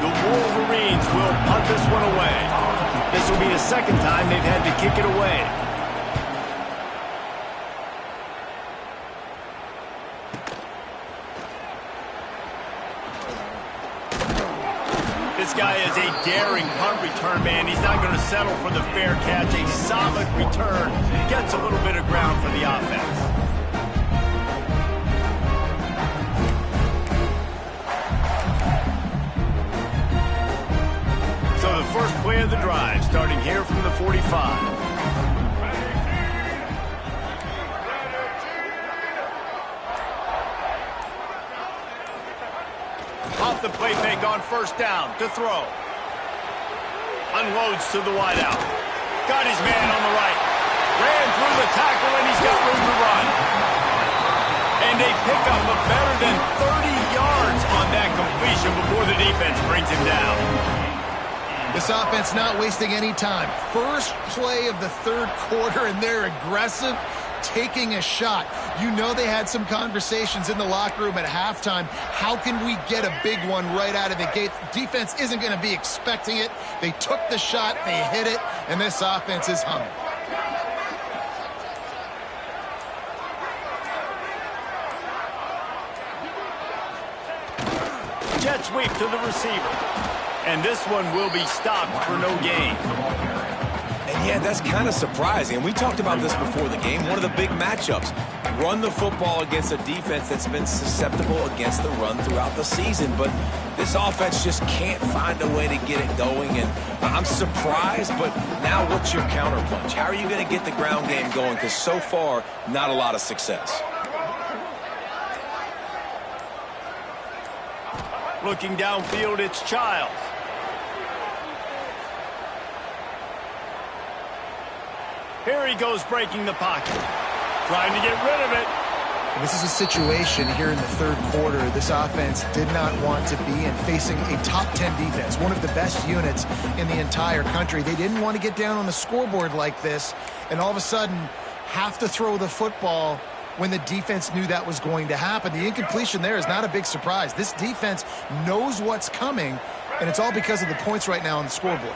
S1: The Wolverines will punt this one away. This will be the second time they've had to kick it away. This guy is a daring punt return man. He's not going to settle for the fair catch. A solid return. Gets a little bit of ground for the offense. So the first play of the drive, starting here from the 45. Off the play fake on first down to throw. Unloads to the wideout. Got his man on the right. Ran through the tackle and he's got room to run. And a pickup of better than 30 yards on that completion before the defense brings him down.
S3: This offense not wasting any time. First play of the third quarter, and they're aggressive, taking a shot. You know they had some conversations in the locker room at halftime. How can we get a big one right out of the gate? Defense isn't going to be expecting it. They took the shot, they hit it, and this offense is humming.
S1: Jet sweep to the receiver. And this one will be stopped for no gain.
S2: And yeah, that's kind of surprising. We talked about this before the game. One of the big matchups. Run the football against a defense that's been susceptible against the run throughout the season. But this offense just can't find a way to get it going. And I'm surprised, but now what's your counterpunch? How are you going to get the ground game going? Because so far, not a lot of success.
S1: Looking downfield, it's Childs. Here he goes breaking the pocket. Trying to get rid of it.
S3: This is a situation here in the third quarter this offense did not want to be in, facing a top 10 defense, one of the best units in the entire country. They didn't want to get down on the scoreboard like this and all of a sudden have to throw the football when the defense knew that was going to happen. The incompletion there is not a big surprise. This defense knows what's coming, and it's all because of the points right now on the scoreboard.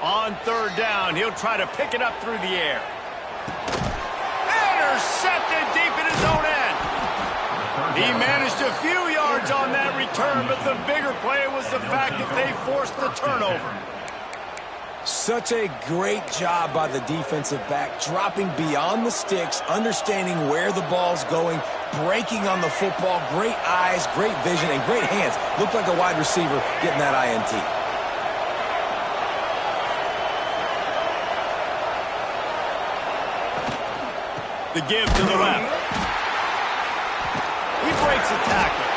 S1: On third down, he'll try to pick it up through the air. Intercepted deep in his own end. He managed a few yards on that return, but the bigger play was the fact that they forced the turnover.
S2: Such a great job by the defensive back, dropping beyond the sticks, understanding where the ball's going, breaking on the football. Great eyes, great vision, and great hands. Looked like a wide receiver getting that INT.
S1: The give to the left. He breaks a tackle.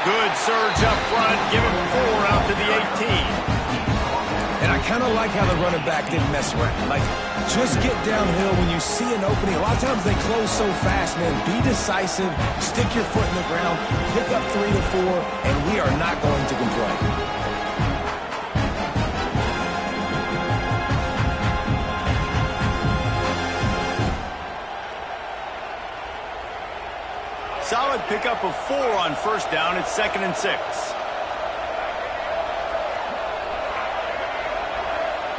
S1: Good surge up front, giving 4 out to the 18.
S2: And I kind of like how the running back didn't mess around. Like, just get downhill when you see an opening. A lot of times they close so fast, man. Be decisive, stick your foot in the ground, pick up 3 to 4, and we are not going to complain.
S1: Solid pickup of 4 on first down. It's 2nd and 6.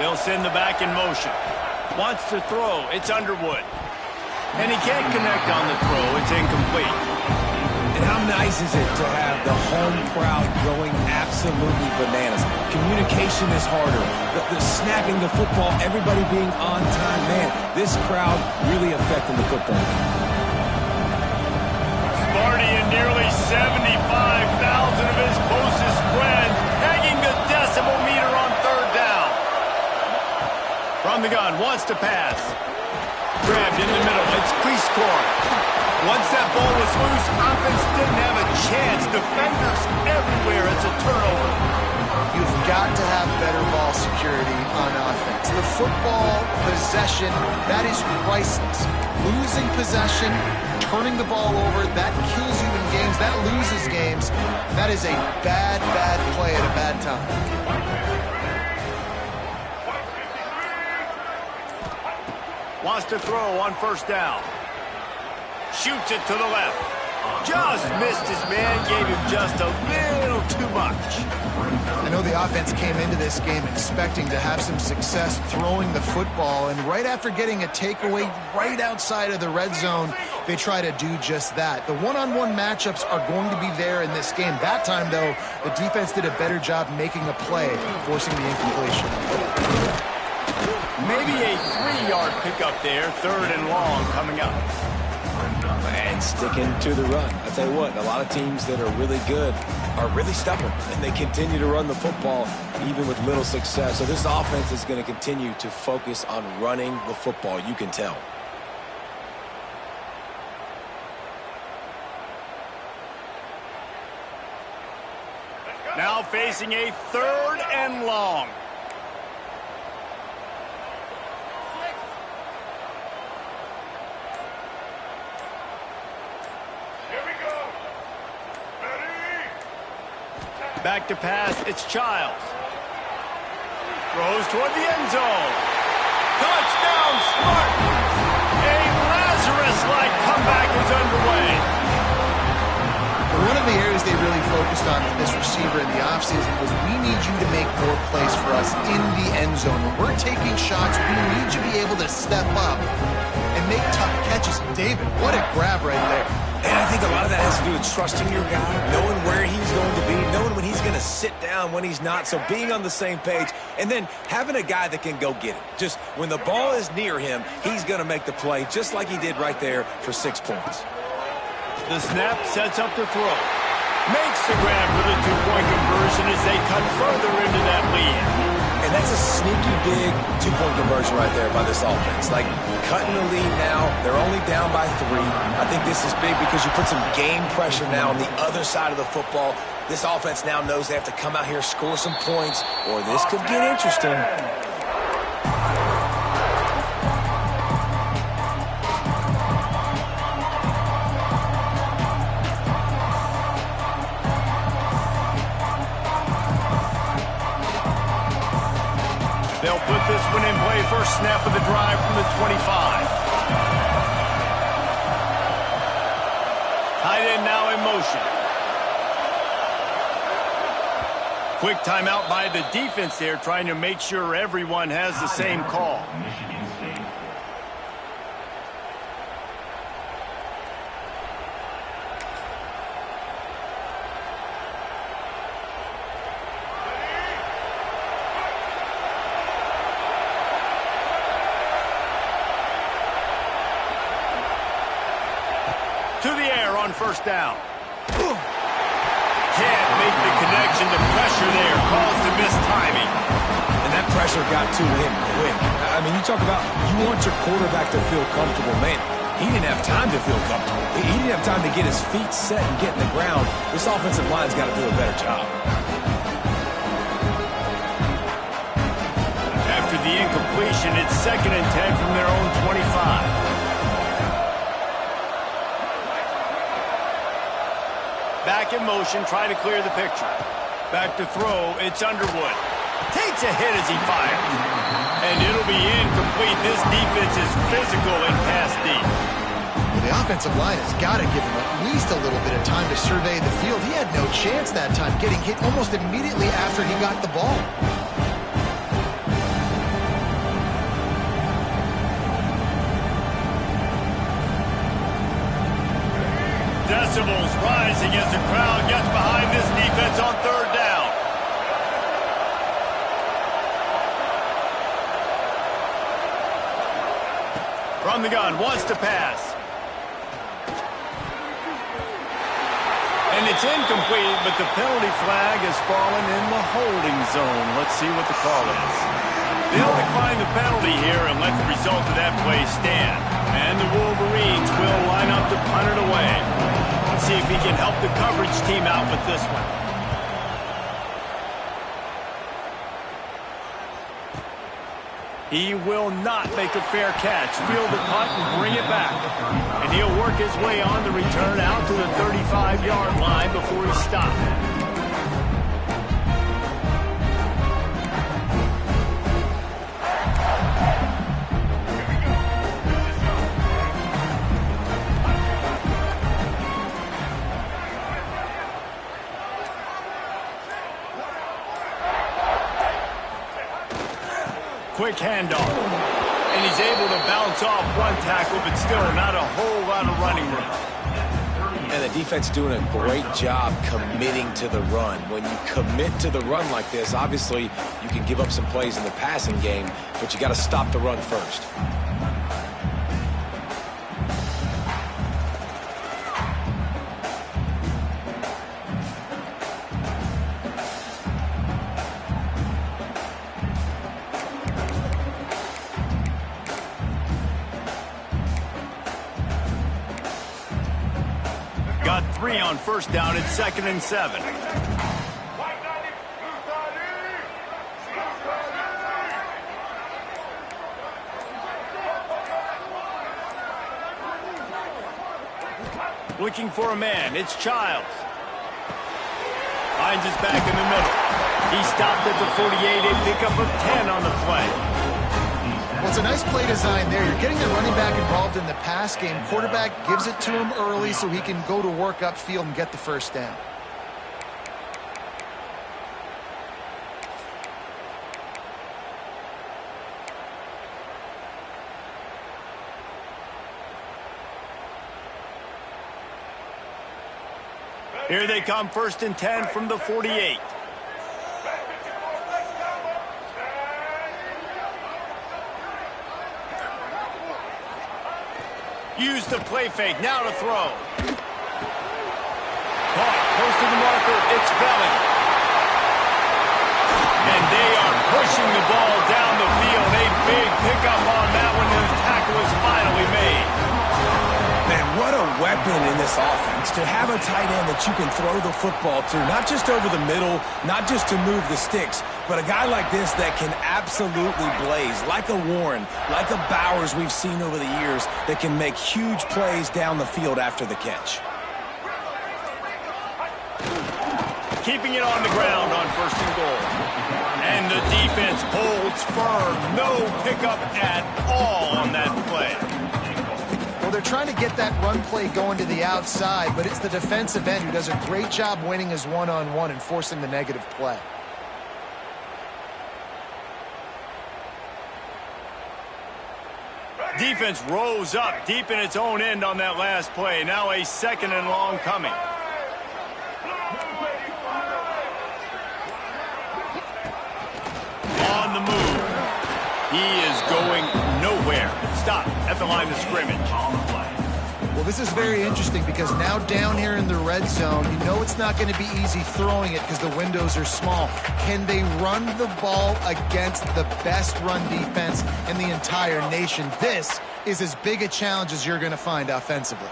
S1: They'll send the back in motion. Wants to throw. It's Underwood. And he can't connect on the throw. It's incomplete.
S2: And how nice is it to have the home crowd going absolutely bananas? Communication is harder. The snapping the football, everybody being on time. Man, this crowd really affecting the football game.
S1: Sparty and nearly 75,000 of his closest friends hanging the decimal meter on third down. From the gun, wants to pass. Grabbed in the middle, it's Cleescorn. Once that ball was loose, offense didn't have a chance. Defenders everywhere, it's a turnover.
S3: You've got to have better ball security on offense. The football possession, that is priceless. Losing possession, turning the ball over, that kills you in games, that loses games. That is a bad, bad play at a bad time.
S1: Wants to throw on first down. Shoots it to the left. Just missed his man, gave him just a little too much.
S3: I know the offense came into this game expecting to have some success throwing the football, and right after getting a takeaway right outside of the red zone, they try to do just that. The one-on-one matchups are going to be there in this game. That time, though, the defense did a better job making a play, forcing the incompletion.
S1: Maybe a 3-yard pickup there, 3rd and long coming up.
S2: And sticking to the run. I tell you what, a lot of teams that are really good are really stubborn, and they continue to run the football even with little success. So this offense is going to continue to focus on running the football. You can tell.
S1: Now facing a 3rd and long. Back to pass, it's Childs. Throws toward the end zone. Touchdown, Spartans! A Lazarus-like comeback is underway.
S3: One of the areas they really focused on with this receiver in the offseason was we need you to make more plays for us in the end zone. When we're taking shots, we need you to be able to step up and make tough catches. David, what a grab right there.
S2: And I think a lot of that has to do with trusting your guy, knowing where he's going to be, knowing when he's going to sit down, when he's not. So being on the same page, and then having a guy that can go get it. Just when the ball is near him, he's going to make the play, just like he did right there for 6 points.
S1: The snap sets up the throw. Makes the grab for the 2-point conversion as they cut further into that lead.
S2: And that's a sneaky big 2-point conversion right there by this offense. Like, cutting the lead now. They're only down by 3. I think this is big because you put some game pressure now on the other side of the football. This offense now knows they have to come out here, score some points, or this could get interesting.
S1: They'll put this one in play. First snap of the drive from the 25. Tight end now in motion. Quick timeout by the defense there, trying to make sure everyone has the same call. To the air on first down. Can't make the connection. The pressure there caused the missed timing.
S2: And that pressure got to him quick. I mean, you talk about you want your quarterback to feel comfortable. Man, he didn't have time to feel comfortable. He didn't have time to get his feet set and get in the ground. This offensive line's got to do a better job.
S1: After the incompletion, it's 2nd and 10 from their own 25. Back in motion, try to clear the picture. Back to throw, it's Underwood. Takes a hit as he fires. And it'll be incomplete. This defense is physical and pass deep.
S3: Well, the offensive line has got to give him at least a little bit of time to survey the field. He had no chance that time, getting hit almost immediately after he got the ball.
S1: Decibels rising as the crowd gets behind this defense on 3rd down. From the gun, wants to pass. And it's incomplete, but the penalty flag has fallen in the holding zone. Let's see what the call is. They'll decline the penalty here and let the result of that play stand. And the Wolverines will line up to punt it away. Let's see if he can help the coverage team out with this one. He will not make a fair catch. Field the punt and bring it back. And he'll work his way on the return out to the 35-yard line before he's stopped. Quick handoff. And he's able to bounce off one tackle, but still not a whole lot of running room.
S2: And the defense doing a great job committing to the run. When you commit to the run like this, obviously you can give up some plays in the passing game, but you got to stop the run first.
S1: Got 3 on first down. It's 2nd and 7. Looking for a man. It's Childs. Finds his back in the middle. He stopped at the 48, a pickup of 10 on the play.
S3: Well, it's a nice play design there. You're getting the running back involved in the pass game. Quarterback gives it to him early so he can go to work upfield and get the first down.
S1: Here they come, 1st and 10 from the 48. Use the play fake, now to throw. Caught, close to the marker, it's Belling. And they are pushing the ball down the field. A big pickup on that one, and the tackle is finally made.
S2: Man, what a weapon in this offense to have a tight end that you can throw the football to, not just over the middle, not just to move the sticks, but a guy like this that can absolutely blaze, like a Warren, like a Bowers we've seen over the years, that can make huge plays down the field after the catch.
S1: Keeping it on the ground on 1st and goal. And the defense holds firm. No pickup at all on that play.
S3: Well, they're trying to get that run play going to the outside, but it's the defensive end who does a great job winning his one-on-one and forcing the negative play.
S1: Defense rose up deep in its own end on that last play. Now a 2nd and long coming. On the move. He is going nowhere. Stop at the line of scrimmage.
S3: Well, this is very interesting because now down here in the red zone, you know it's not going to be easy throwing it because the windows are small. Can they run the ball against the best run defense in the entire nation? This is as big a challenge as you're going to find offensively.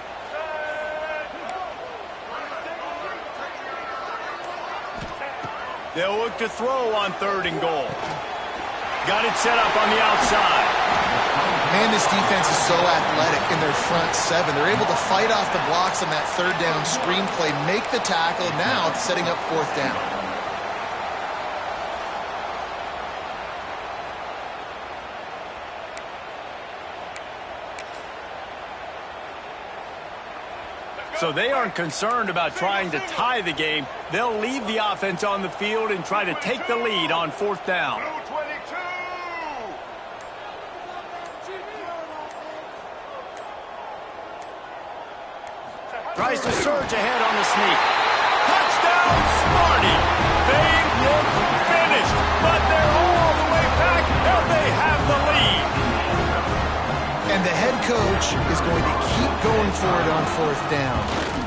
S1: They'll look to throw on 3rd and goal. Got it set up on the outside.
S3: Man, this defense is so athletic in their front 7. They're able to fight off the blocks on that 3rd down screen play, make the tackle, now setting up 4th down.
S1: So they aren't concerned about trying to tie the game. They'll leave the offense on the field and try to take the lead on 4th down. Tries to surge ahead on the sneak. Touchdown, Smarty! They look finished, but they're all the way back, and they have the lead.
S3: And the head coach is going to keep going for it on 4th down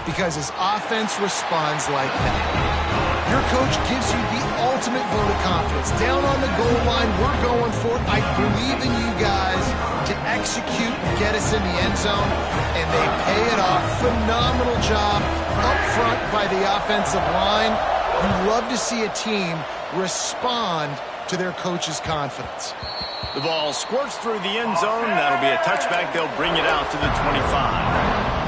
S3: because his offense responds like that. Your coach gives you the ultimate vote of confidence. Down on the goal line, we're going for it. I believe in you guys to execute and get us in the end zone, and they pay it off. Phenomenal job up front by the offensive line. You love to see a team respond to their coach's confidence.
S1: The ball squirts through the end zone. That'll be a touchback. They'll bring it out to the 25.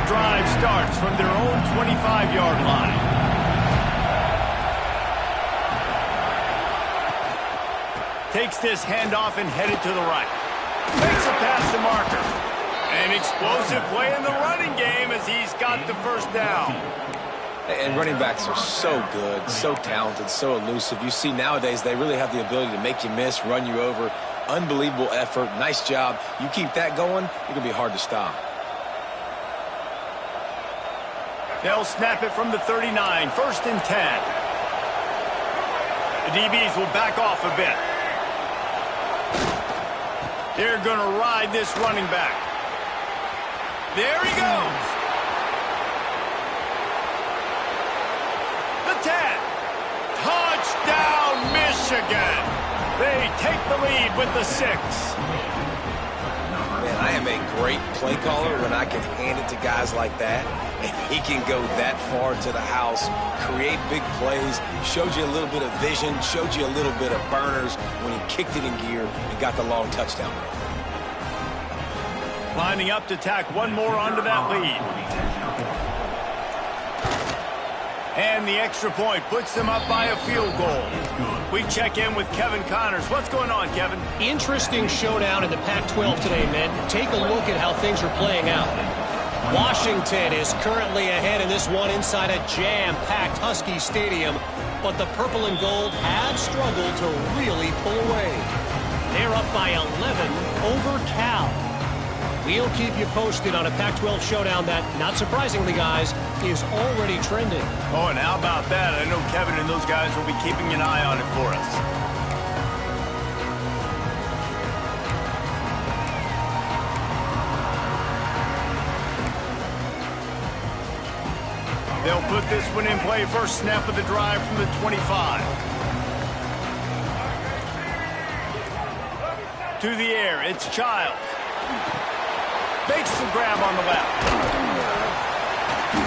S1: Drive starts from their own 25-yard line. Takes this handoff and headed to the right. Makes it past the marker. An explosive play in the running game as he's got the 1st down.
S2: And running backs are so good, so talented, so elusive. You see nowadays they really have the ability to make you miss, run you over. Unbelievable effort. Nice job. You keep that going, it's going to be hard to stop.
S1: They'll snap it from the 39, 1st and 10. The DBs will back off a bit. They're going to ride this running back. There he goes. The 10. Touchdown, Michigan. They take the lead with the 6.
S2: Man, I am a great play caller when I can hand it to guys like that. And he can go that far to the house, create big plays, showed you a little bit of vision, showed you a little bit of burners when he kicked it in gear and got the long touchdown run.
S1: Lining up to tack one more onto that lead. And the extra point puts them up by a field goal. We check in with Kevin Connors. What's going on, Kevin?
S4: Interesting showdown in the Pac-12 today, men. Take a look at how things are playing out. Washington is currently ahead in this one inside a jam-packed Husky Stadium, but the purple and gold have struggled to really pull away. They're up by 11 over Cal. We'll keep you posted on a Pac-12 showdown that, not surprisingly, guys, is already trending.
S1: Oh, and how about that? I know Kevin and those guys will be keeping an eye on it for us. They'll put this one in play. First snap of the drive from the 25. To the air, it's Childs. Makes the grab on the left.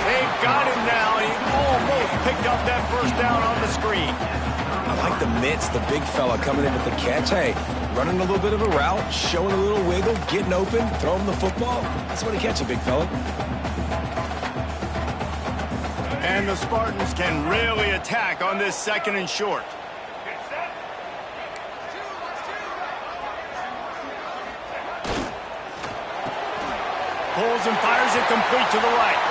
S1: They've got him now. He almost picked up that first down on the screen.
S2: I like the mitts, the big fella coming in with the catch. Hey, running a little bit of a route, showing a little wiggle, getting open, throwing the football. That's when he catch a big fella.
S1: And the Spartans can really attack on this 2nd and short. Pulls and fires it complete to the right.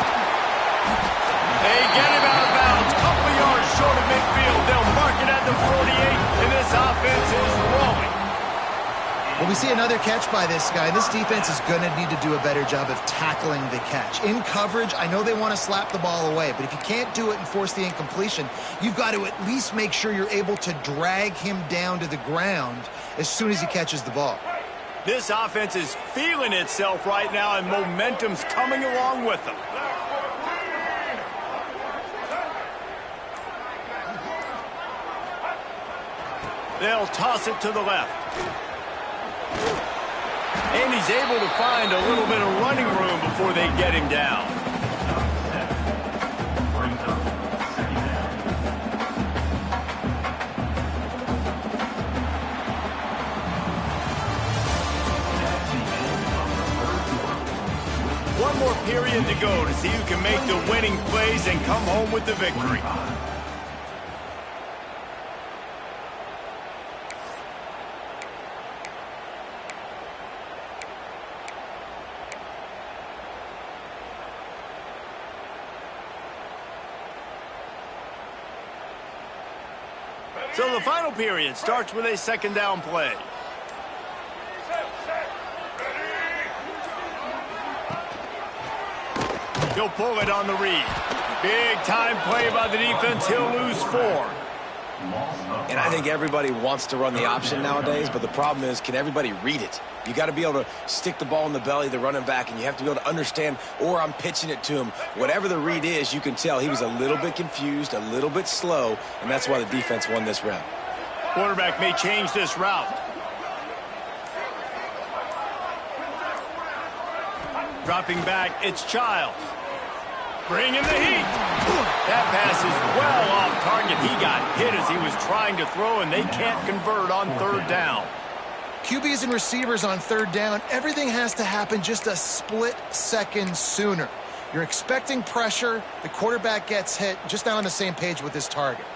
S1: They get him out of bounds. Couple yards short of midfield. They'll mark it at the 48, and this offense is rolling.
S3: Well, we see another catch by this guy. This defense is going to need to do a better job of tackling the catch. In coverage, I know they want to slap the ball away, but if you can't do it and force the incompletion, you've got to at least make sure you're able to drag him down to the ground as soon as he catches the ball.
S1: This offense is feeling itself right now, and momentum's coming along with them. They'll toss it to the left. And he's able to find a little bit of running room before they get him down. One more period to go to see who can make the winning plays and come home with the victory. So the final period starts with a 2nd down play. He'll pull it on the read. Big time play by the defense. He'll lose 4.
S2: And I think everybody wants to run the option nowadays, but the problem is, can everybody read it? You got to be able to stick the ball in the belly of the running back, and you have to be able to understand, or I'm pitching it to him. Whatever the read is, you can tell he was a little bit confused, a little bit slow, and that's why the defense won this round.
S1: Quarterback may change this route. Dropping back, it's Childs. Bringing the heat. That pass is well off target. He got hit as he was trying to throw, and they can't convert on 3rd down.
S3: QBs and receivers on 3rd down, everything has to happen just a split second sooner. You're expecting pressure. The quarterback gets hit. Just not on the same page with his target.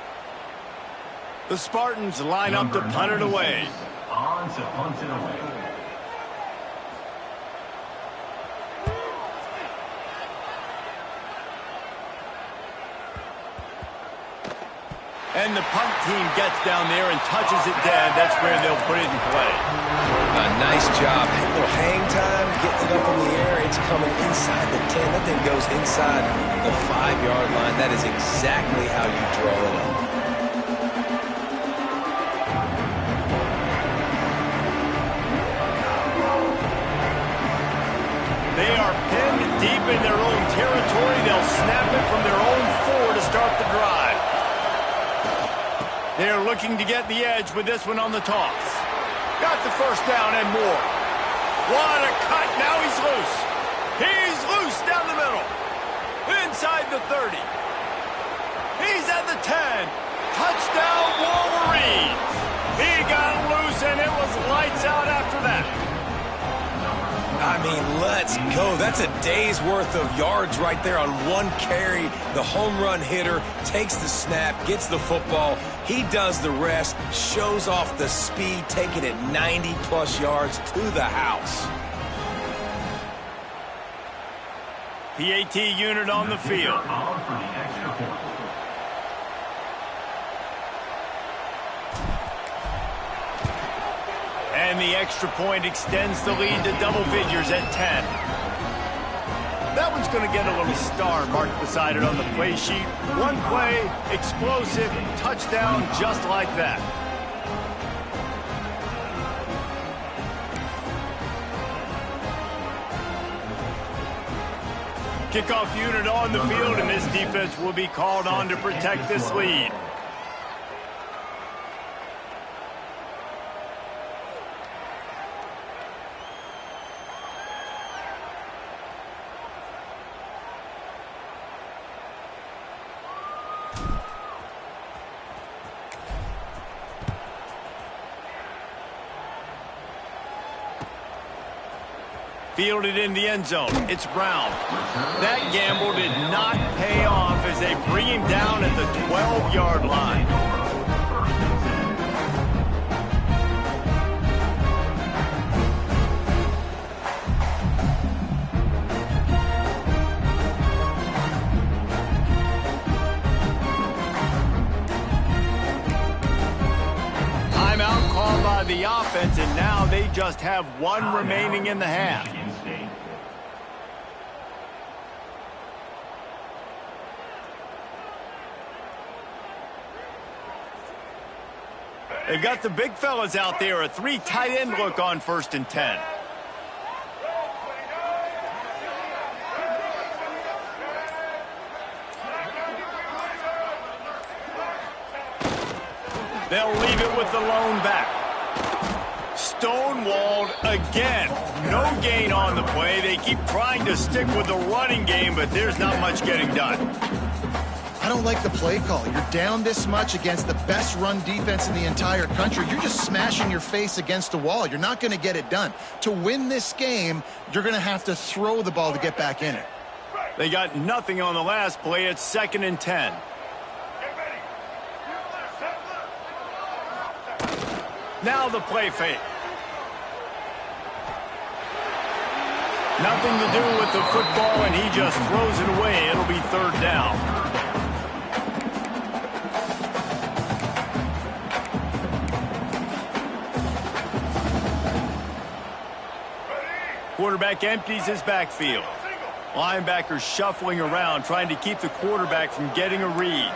S1: The Spartans line up to punt it away.
S5: On to punt it away.
S1: And the punt team gets down there and touches it dead. That's where they'll put it in play.
S2: Nice job. A little hang time, getting it up in the air. It's coming inside the 10. That thing goes inside the 5-yard line. That is exactly how you draw it up.
S1: They are pinned deep in their own territory. They'll snap it from their own 4 to start the drive. They're looking to get the edge with this one on the toss. Got the first down and more. What a cut. Now he's loose. He's loose down the middle. Inside the 30. He's at the 10. Touchdown Wolverines. He got loose and it was lights out after that.
S2: I mean, let's go. That's a day's worth of yards right there on one carry. The home run hitter takes the snap, gets the football. He does the rest, shows off the speed, taking it 90-plus yards to the house.
S1: PAT unit on the field. And the extra point extends the lead to double figures at 10. That one's going to get a little star marked beside it on the play sheet. One play, explosive, touchdown just like that. Kickoff unit on the field, and this defense will be called on to protect this lead. Fielded in the end zone. It's Brown. That gamble did not pay off as they bring him down at the 12-yard line. Timeout called by the offense, and now they just have one remaining in the half. They've got the big fellas out there, a 3 tight end look on 1st and 10. They'll leave it with the lone back. Stonewalled again. No gain on the play. They keep trying to stick with the running game, but there's not much getting done.
S3: I don't like the play call. You're down this much against the best run defense in the entire country. You're just smashing your face against the wall. You're not going to get it done. To win this game, you're going to have to throw the ball to get back in it.
S1: They got nothing on the last play. It's 2nd and 10. Now the play fake. Nothing to do with the football, and he just throws it away. It'll be 3rd down. Quarterback empties his backfield. Linebackers shuffling around, trying to keep the quarterback from getting a read.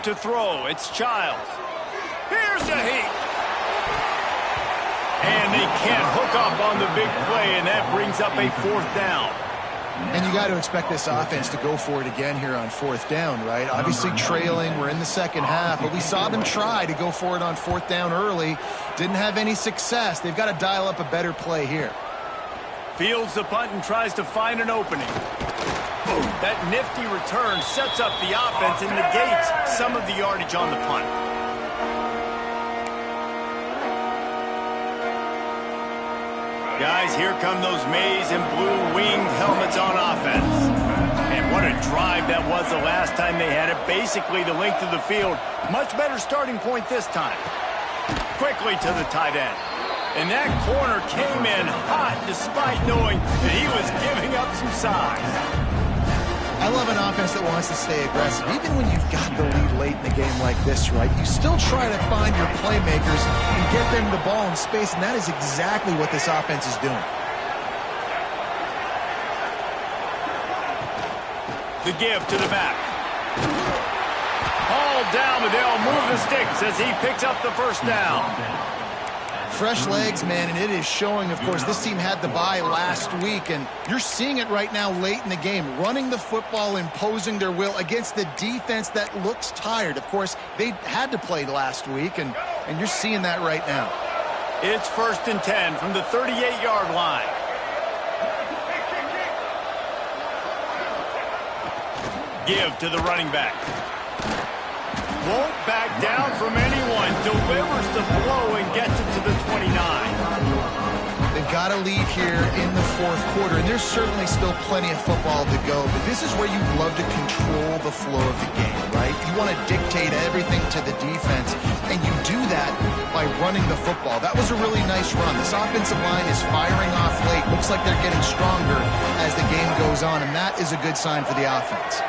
S1: To throw, it's Childs. Here's a heat. And they can't hook up on the big play, and that brings up a 4th down.
S3: And you got to expect this offense to go for it again here on 4th down, right? Obviously trailing, we're in the second half, but we saw them try to go for it on 4th down early. Didn't have any success. They've got to dial up a better play here.
S1: Fields the punt and tries to find an opening. That nifty return sets up the offense and negates some of the yardage on the punt. Guys, here come those maize and blue winged helmets on offense. And what a drive that was the last time they had it. Basically the length of the field. Much better starting point this time. Quickly to the tight end. And that corner came in hot despite knowing that he was giving up some size.
S3: I love an offense that wants to stay aggressive. Even when you've got the lead late in the game like this, right, you still try to find your playmakers and get them the ball in space, and that is exactly what this offense is doing.
S1: The give to the back. Hauled down, but they'll move the sticks as he picks up the first down.
S3: Fresh legs, man, and it is showing, of course, this team had the bye last week, and you're seeing it right now late in the game, running the football, imposing their will against the defense that looks tired. Of course, they had to play last week, and you're seeing that right now.
S1: It's 1st and 10 from the 38-yard line. Give to the running back. Won't back down from anyone. Delivers the blow and gets it to the 29.
S3: They've got to lead here in the fourth quarter, and there's certainly still plenty of football to go, but this is where you love to control the flow of the game, right? You want to dictate everything to the defense, and you do that by running the football. That was a really nice run. This offensive line is firing off late. Looks like they're getting stronger as the game goes on, and that is a good sign for the offense.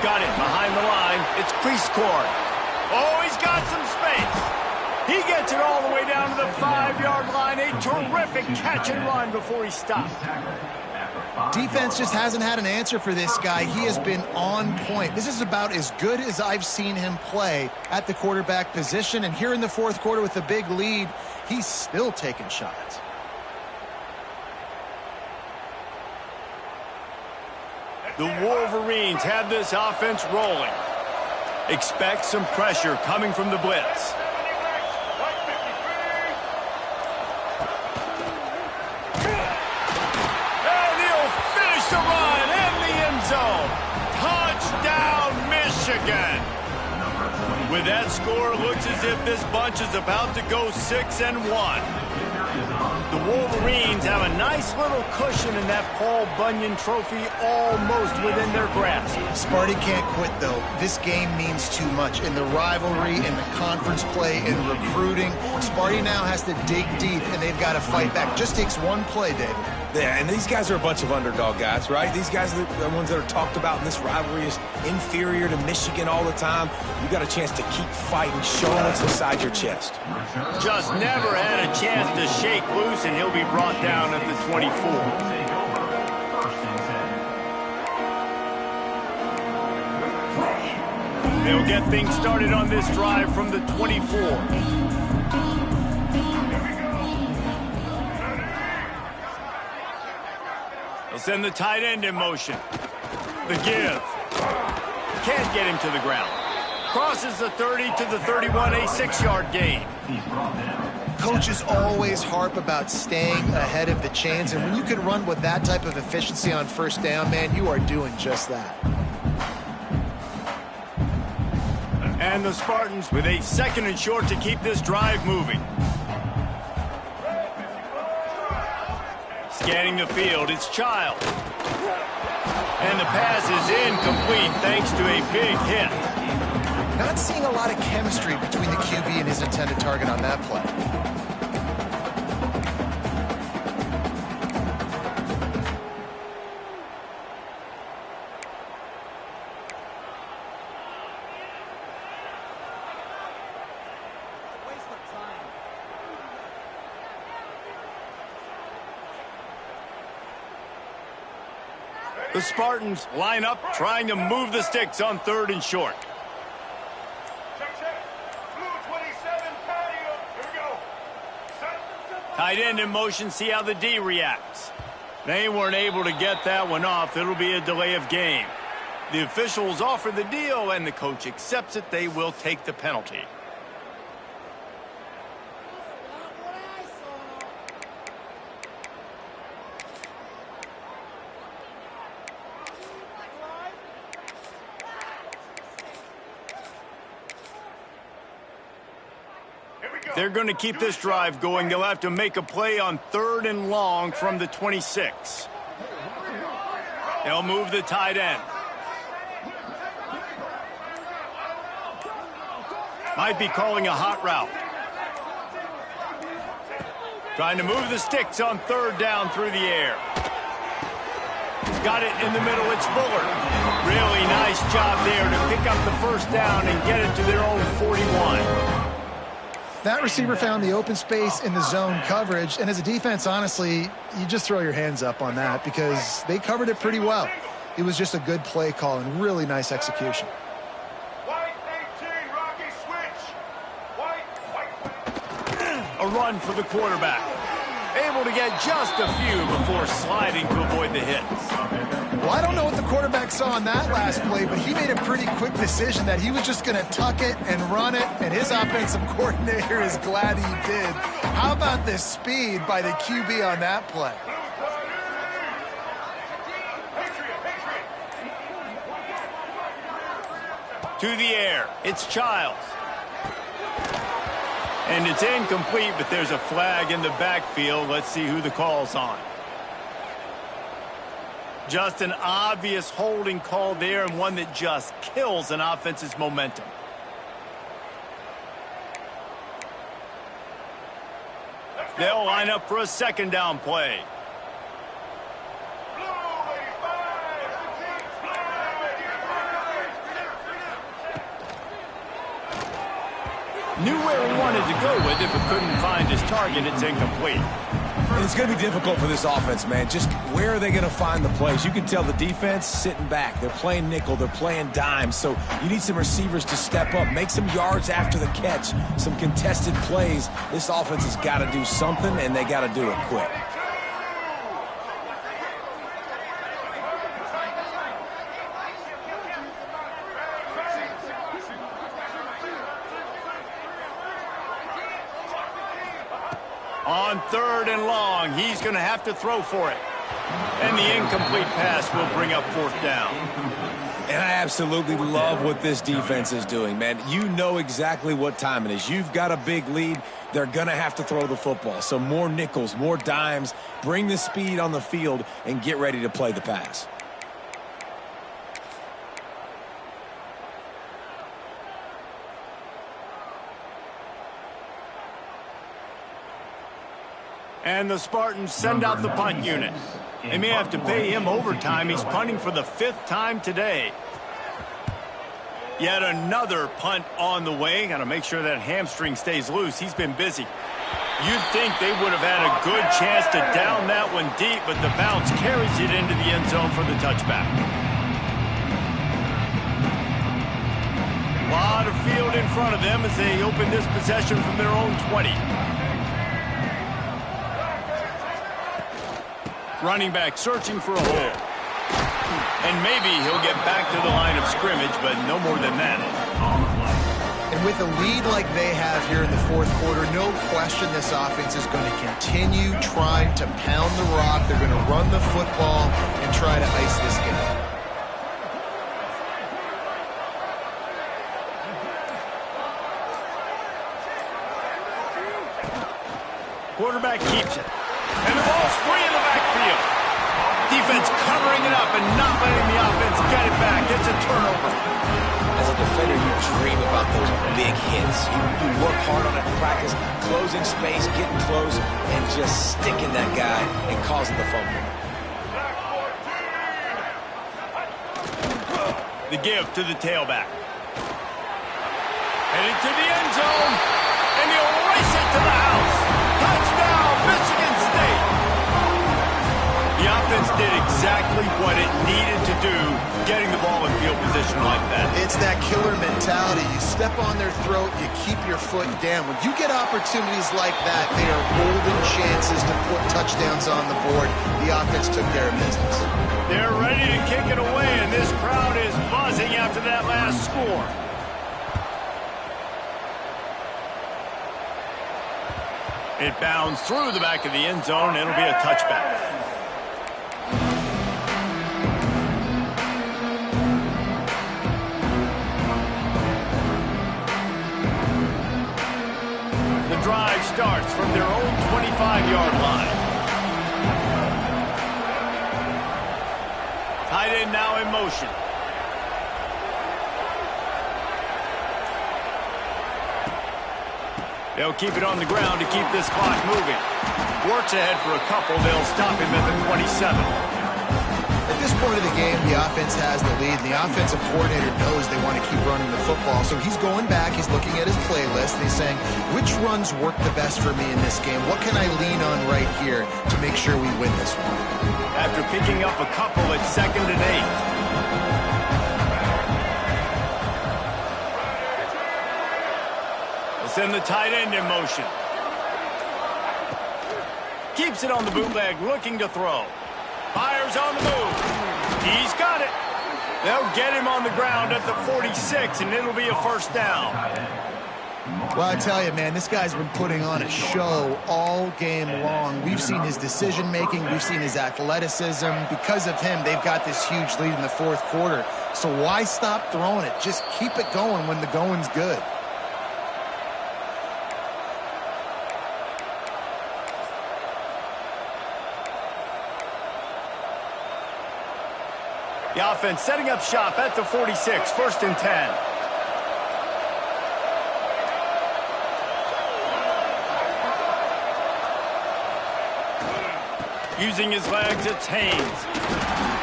S1: Got it behind the line. It's crease court. Oh, he's got some space. He gets it all the way down to the 5-yard line. A terrific catch and run before he stopped.
S3: Defense just hasn't had an answer for this guy. He has been on point. This is about as good as I've seen him play at the quarterback position. And here in the fourth quarter with a big lead, he's still taking shots.
S1: The Wolverines have this offense rolling. Expect some pressure coming from the blitz. And he'll finish the run in the end zone. Touchdown, Michigan. With that score, it looks as if this bunch is about to go 6-1. The Wolverines have a nice little cushion in that Paul Bunyan trophy almost within their grasp.
S3: Sparty can't quit, though. This game means too much. In the rivalry, in the conference play, in recruiting, Sparty now has to dig deep, and they've got to fight back. Just takes one play, David.
S2: Yeah, and these guys are a bunch of underdog guys, right? These guys are the ones that are talked about in this rivalry as inferior to Michigan all the time. You got a chance to keep fighting, showing what's inside your chest.
S1: Just never had a chance to shake loose, and he'll be brought down at the 24. They'll get things started on this drive from the 24. They'll send the tight end in motion. The give. Can't get him to the ground. Crosses the 30 to the 31, a 6-yard gain.
S3: Coaches always harp about staying ahead of the chains, and when you can run with that type of efficiency on first down, man, you are doing just that.
S1: And the Spartans with a 2nd and short to keep this drive moving. Scanning the field, it's Child. And the pass is incomplete thanks to a big hit.
S3: Not seeing a lot of chemistry between the QB and his intended target on that play.
S1: The Spartans line up, trying to move the sticks on 3rd and short. Tight end in motion, see how the D reacts. They weren't able to get that one off. It'll be a delay of game. The officials offer the deal, and the coach accepts it. They will take the penalty. They're going to keep this drive going. They'll have to make a play on 3rd and long from the 26. They'll move the tight end. Might be calling a hot route. Trying to move the sticks on third down through the air. Got it in the middle. It's Bullard. Really nice job there to pick up the first down and get it to their own 41.
S3: That receiver found the open space in the zone coverage, and as a defense, honestly, you just throw your hands up on that because they covered it pretty well. It was just a good play call and really nice execution.
S1: A run for the quarterback. Able to get just a few before sliding to avoid the hit.
S3: Well, I don't know what the quarterback saw on that last play, but he made a pretty quick decision that he was just going to tuck it and run it, and his offensive coordinator is glad he did. How about the speed by the QB on that play?
S1: To the air. It's Childs. And it's incomplete, but there's a flag in the backfield. Let's see who the call's on. Just an obvious holding call there, and one that just kills an offense's momentum. They'll line up for a second down play. Knew where he wanted to go with it, but couldn't find his target. It's incomplete.
S2: And it's going to be difficult for this offense, man. Just where are they going to find the plays? You can tell the defense sitting back. They're playing nickel. They're playing dime. So you need some receivers to step up, make some yards after the catch, some contested plays. This offense has got to do something, and they got to do it quick.
S1: On third and long, he's going to have to throw for it. And the incomplete pass will bring up fourth down.
S2: And I absolutely love what this defense is doing, man. You know exactly what time it is. You've got a big lead. They're going to have to throw the football. So more nickels, more dimes, bring the speed on the field, and get ready to play the pass.
S1: And the Spartans send out the punt unit. They may have to pay him overtime. He's punting for the 5th time today. Yet another punt on the way. Got to make sure that hamstring stays loose. He's been busy. You'd think they would have had a good chance to down that one deep, but the bounce carries it into the end zone for the touchback. A lot of field in front of them as they open this possession from their own 20. Running back searching for a hole. And maybe he'll get back to the line of scrimmage, but no more than that.
S3: And with a lead like they have here in the fourth quarter, no question this offense is going to continue trying to pound the rock. They're going to run the football and try to ice this game.
S1: Quarterback keeps it. And the ball's free in the backfield. Defense covering it up and not letting the offense get it back. It's a turnover.
S2: As a defender, you dream about those big hits. You work hard on it in practice, closing space, getting close, and just sticking that guy and causing the fumble.
S1: The give to the tailback. Headed to the end zone. And he'll race it to the house. Touchdown, Michigan State. The offense did exactly what it needed to do, getting the ball in field position like that.
S3: It's that killer mentality. You step on their throat, you keep your foot down. When you get opportunities like that, they are golden chances to put touchdowns on the board. The offense took care of business.
S1: They're ready to kick it away, and this crowd is buzzing after that last score. It bounds through the back of the end zone. It'll be a touchback. The drive starts from their own 25-yard line. Tight end now in motion. They'll keep it on the ground to keep this clock moving. Works ahead for a couple. They'll stop him at the 27.
S3: At this point of the game, the offense has the lead, and the offensive coordinator knows they want to keep running the football. So he's going back, he's looking at his playlist, and he's saying, which runs work the best for me in this game? What can I lean on right here to make sure we win this one?
S1: After picking up a couple at 2nd and 8. Send the tight end in motion. Keeps it on the bootleg, looking to throw. Fires on the move. He's got it. They'll get him on the ground at the 46, and it'll be a first down.
S3: Well, I tell you, man, this guy's been putting on a show all game long. We've seen his decision-making. We've seen his athleticism. Because of him, they've got this huge lead in the fourth quarter. So why stop throwing it? Just keep it going when the going's good.
S1: The offense setting up shop at the 46, 1st and 10. Using his legs, it's Haynes.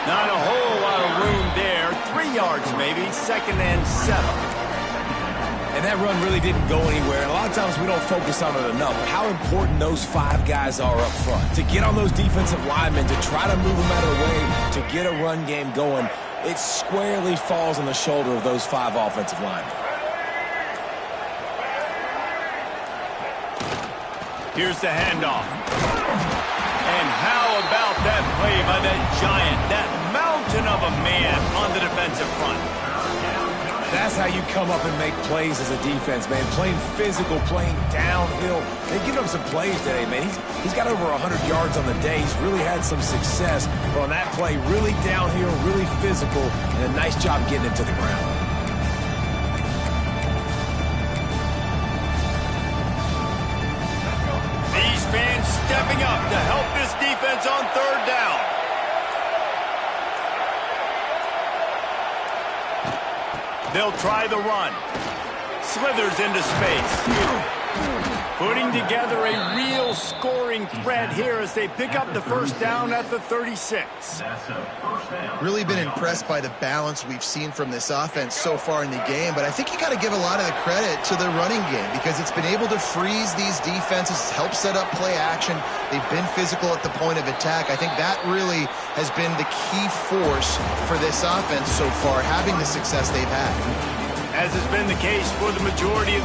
S1: Not a whole lot of room there. 3 yards maybe, 2nd and 7.
S2: And that run really didn't go anywhere. And a lot of times we don't focus on it enough. But how important those 5 guys are up front. To get on those defensive linemen, to try to move them out of the way, to get a run game going, it squarely falls on the shoulder of those 5 offensive linemen.
S1: Here's the handoff. And how about that play by that giant, that mountain of a man on the defensive front?
S2: That's how you come up and make plays as a defense, man. Playing physical, playing downhill. They've given up some plays today, man. He's got over 100 yards on the day. He's really had some success. But on that play, really downhill, really physical, and a nice job getting him to the ground.
S1: These fans stepping up to help this defense on 3rd down. They'll try the run. Slithers into space. Putting together a real scoring threat here as they pick up the first down at the 36.
S3: Really been impressed by the balance we've seen from this offense so far in the game, but I think you got to give a lot of the credit to the running game because it's been able to freeze these defenses, help set up play action. They've been physical at the point of attack. I think that really has been the key force for this offense so far, having the success they've had.
S1: As has been the case for the majority of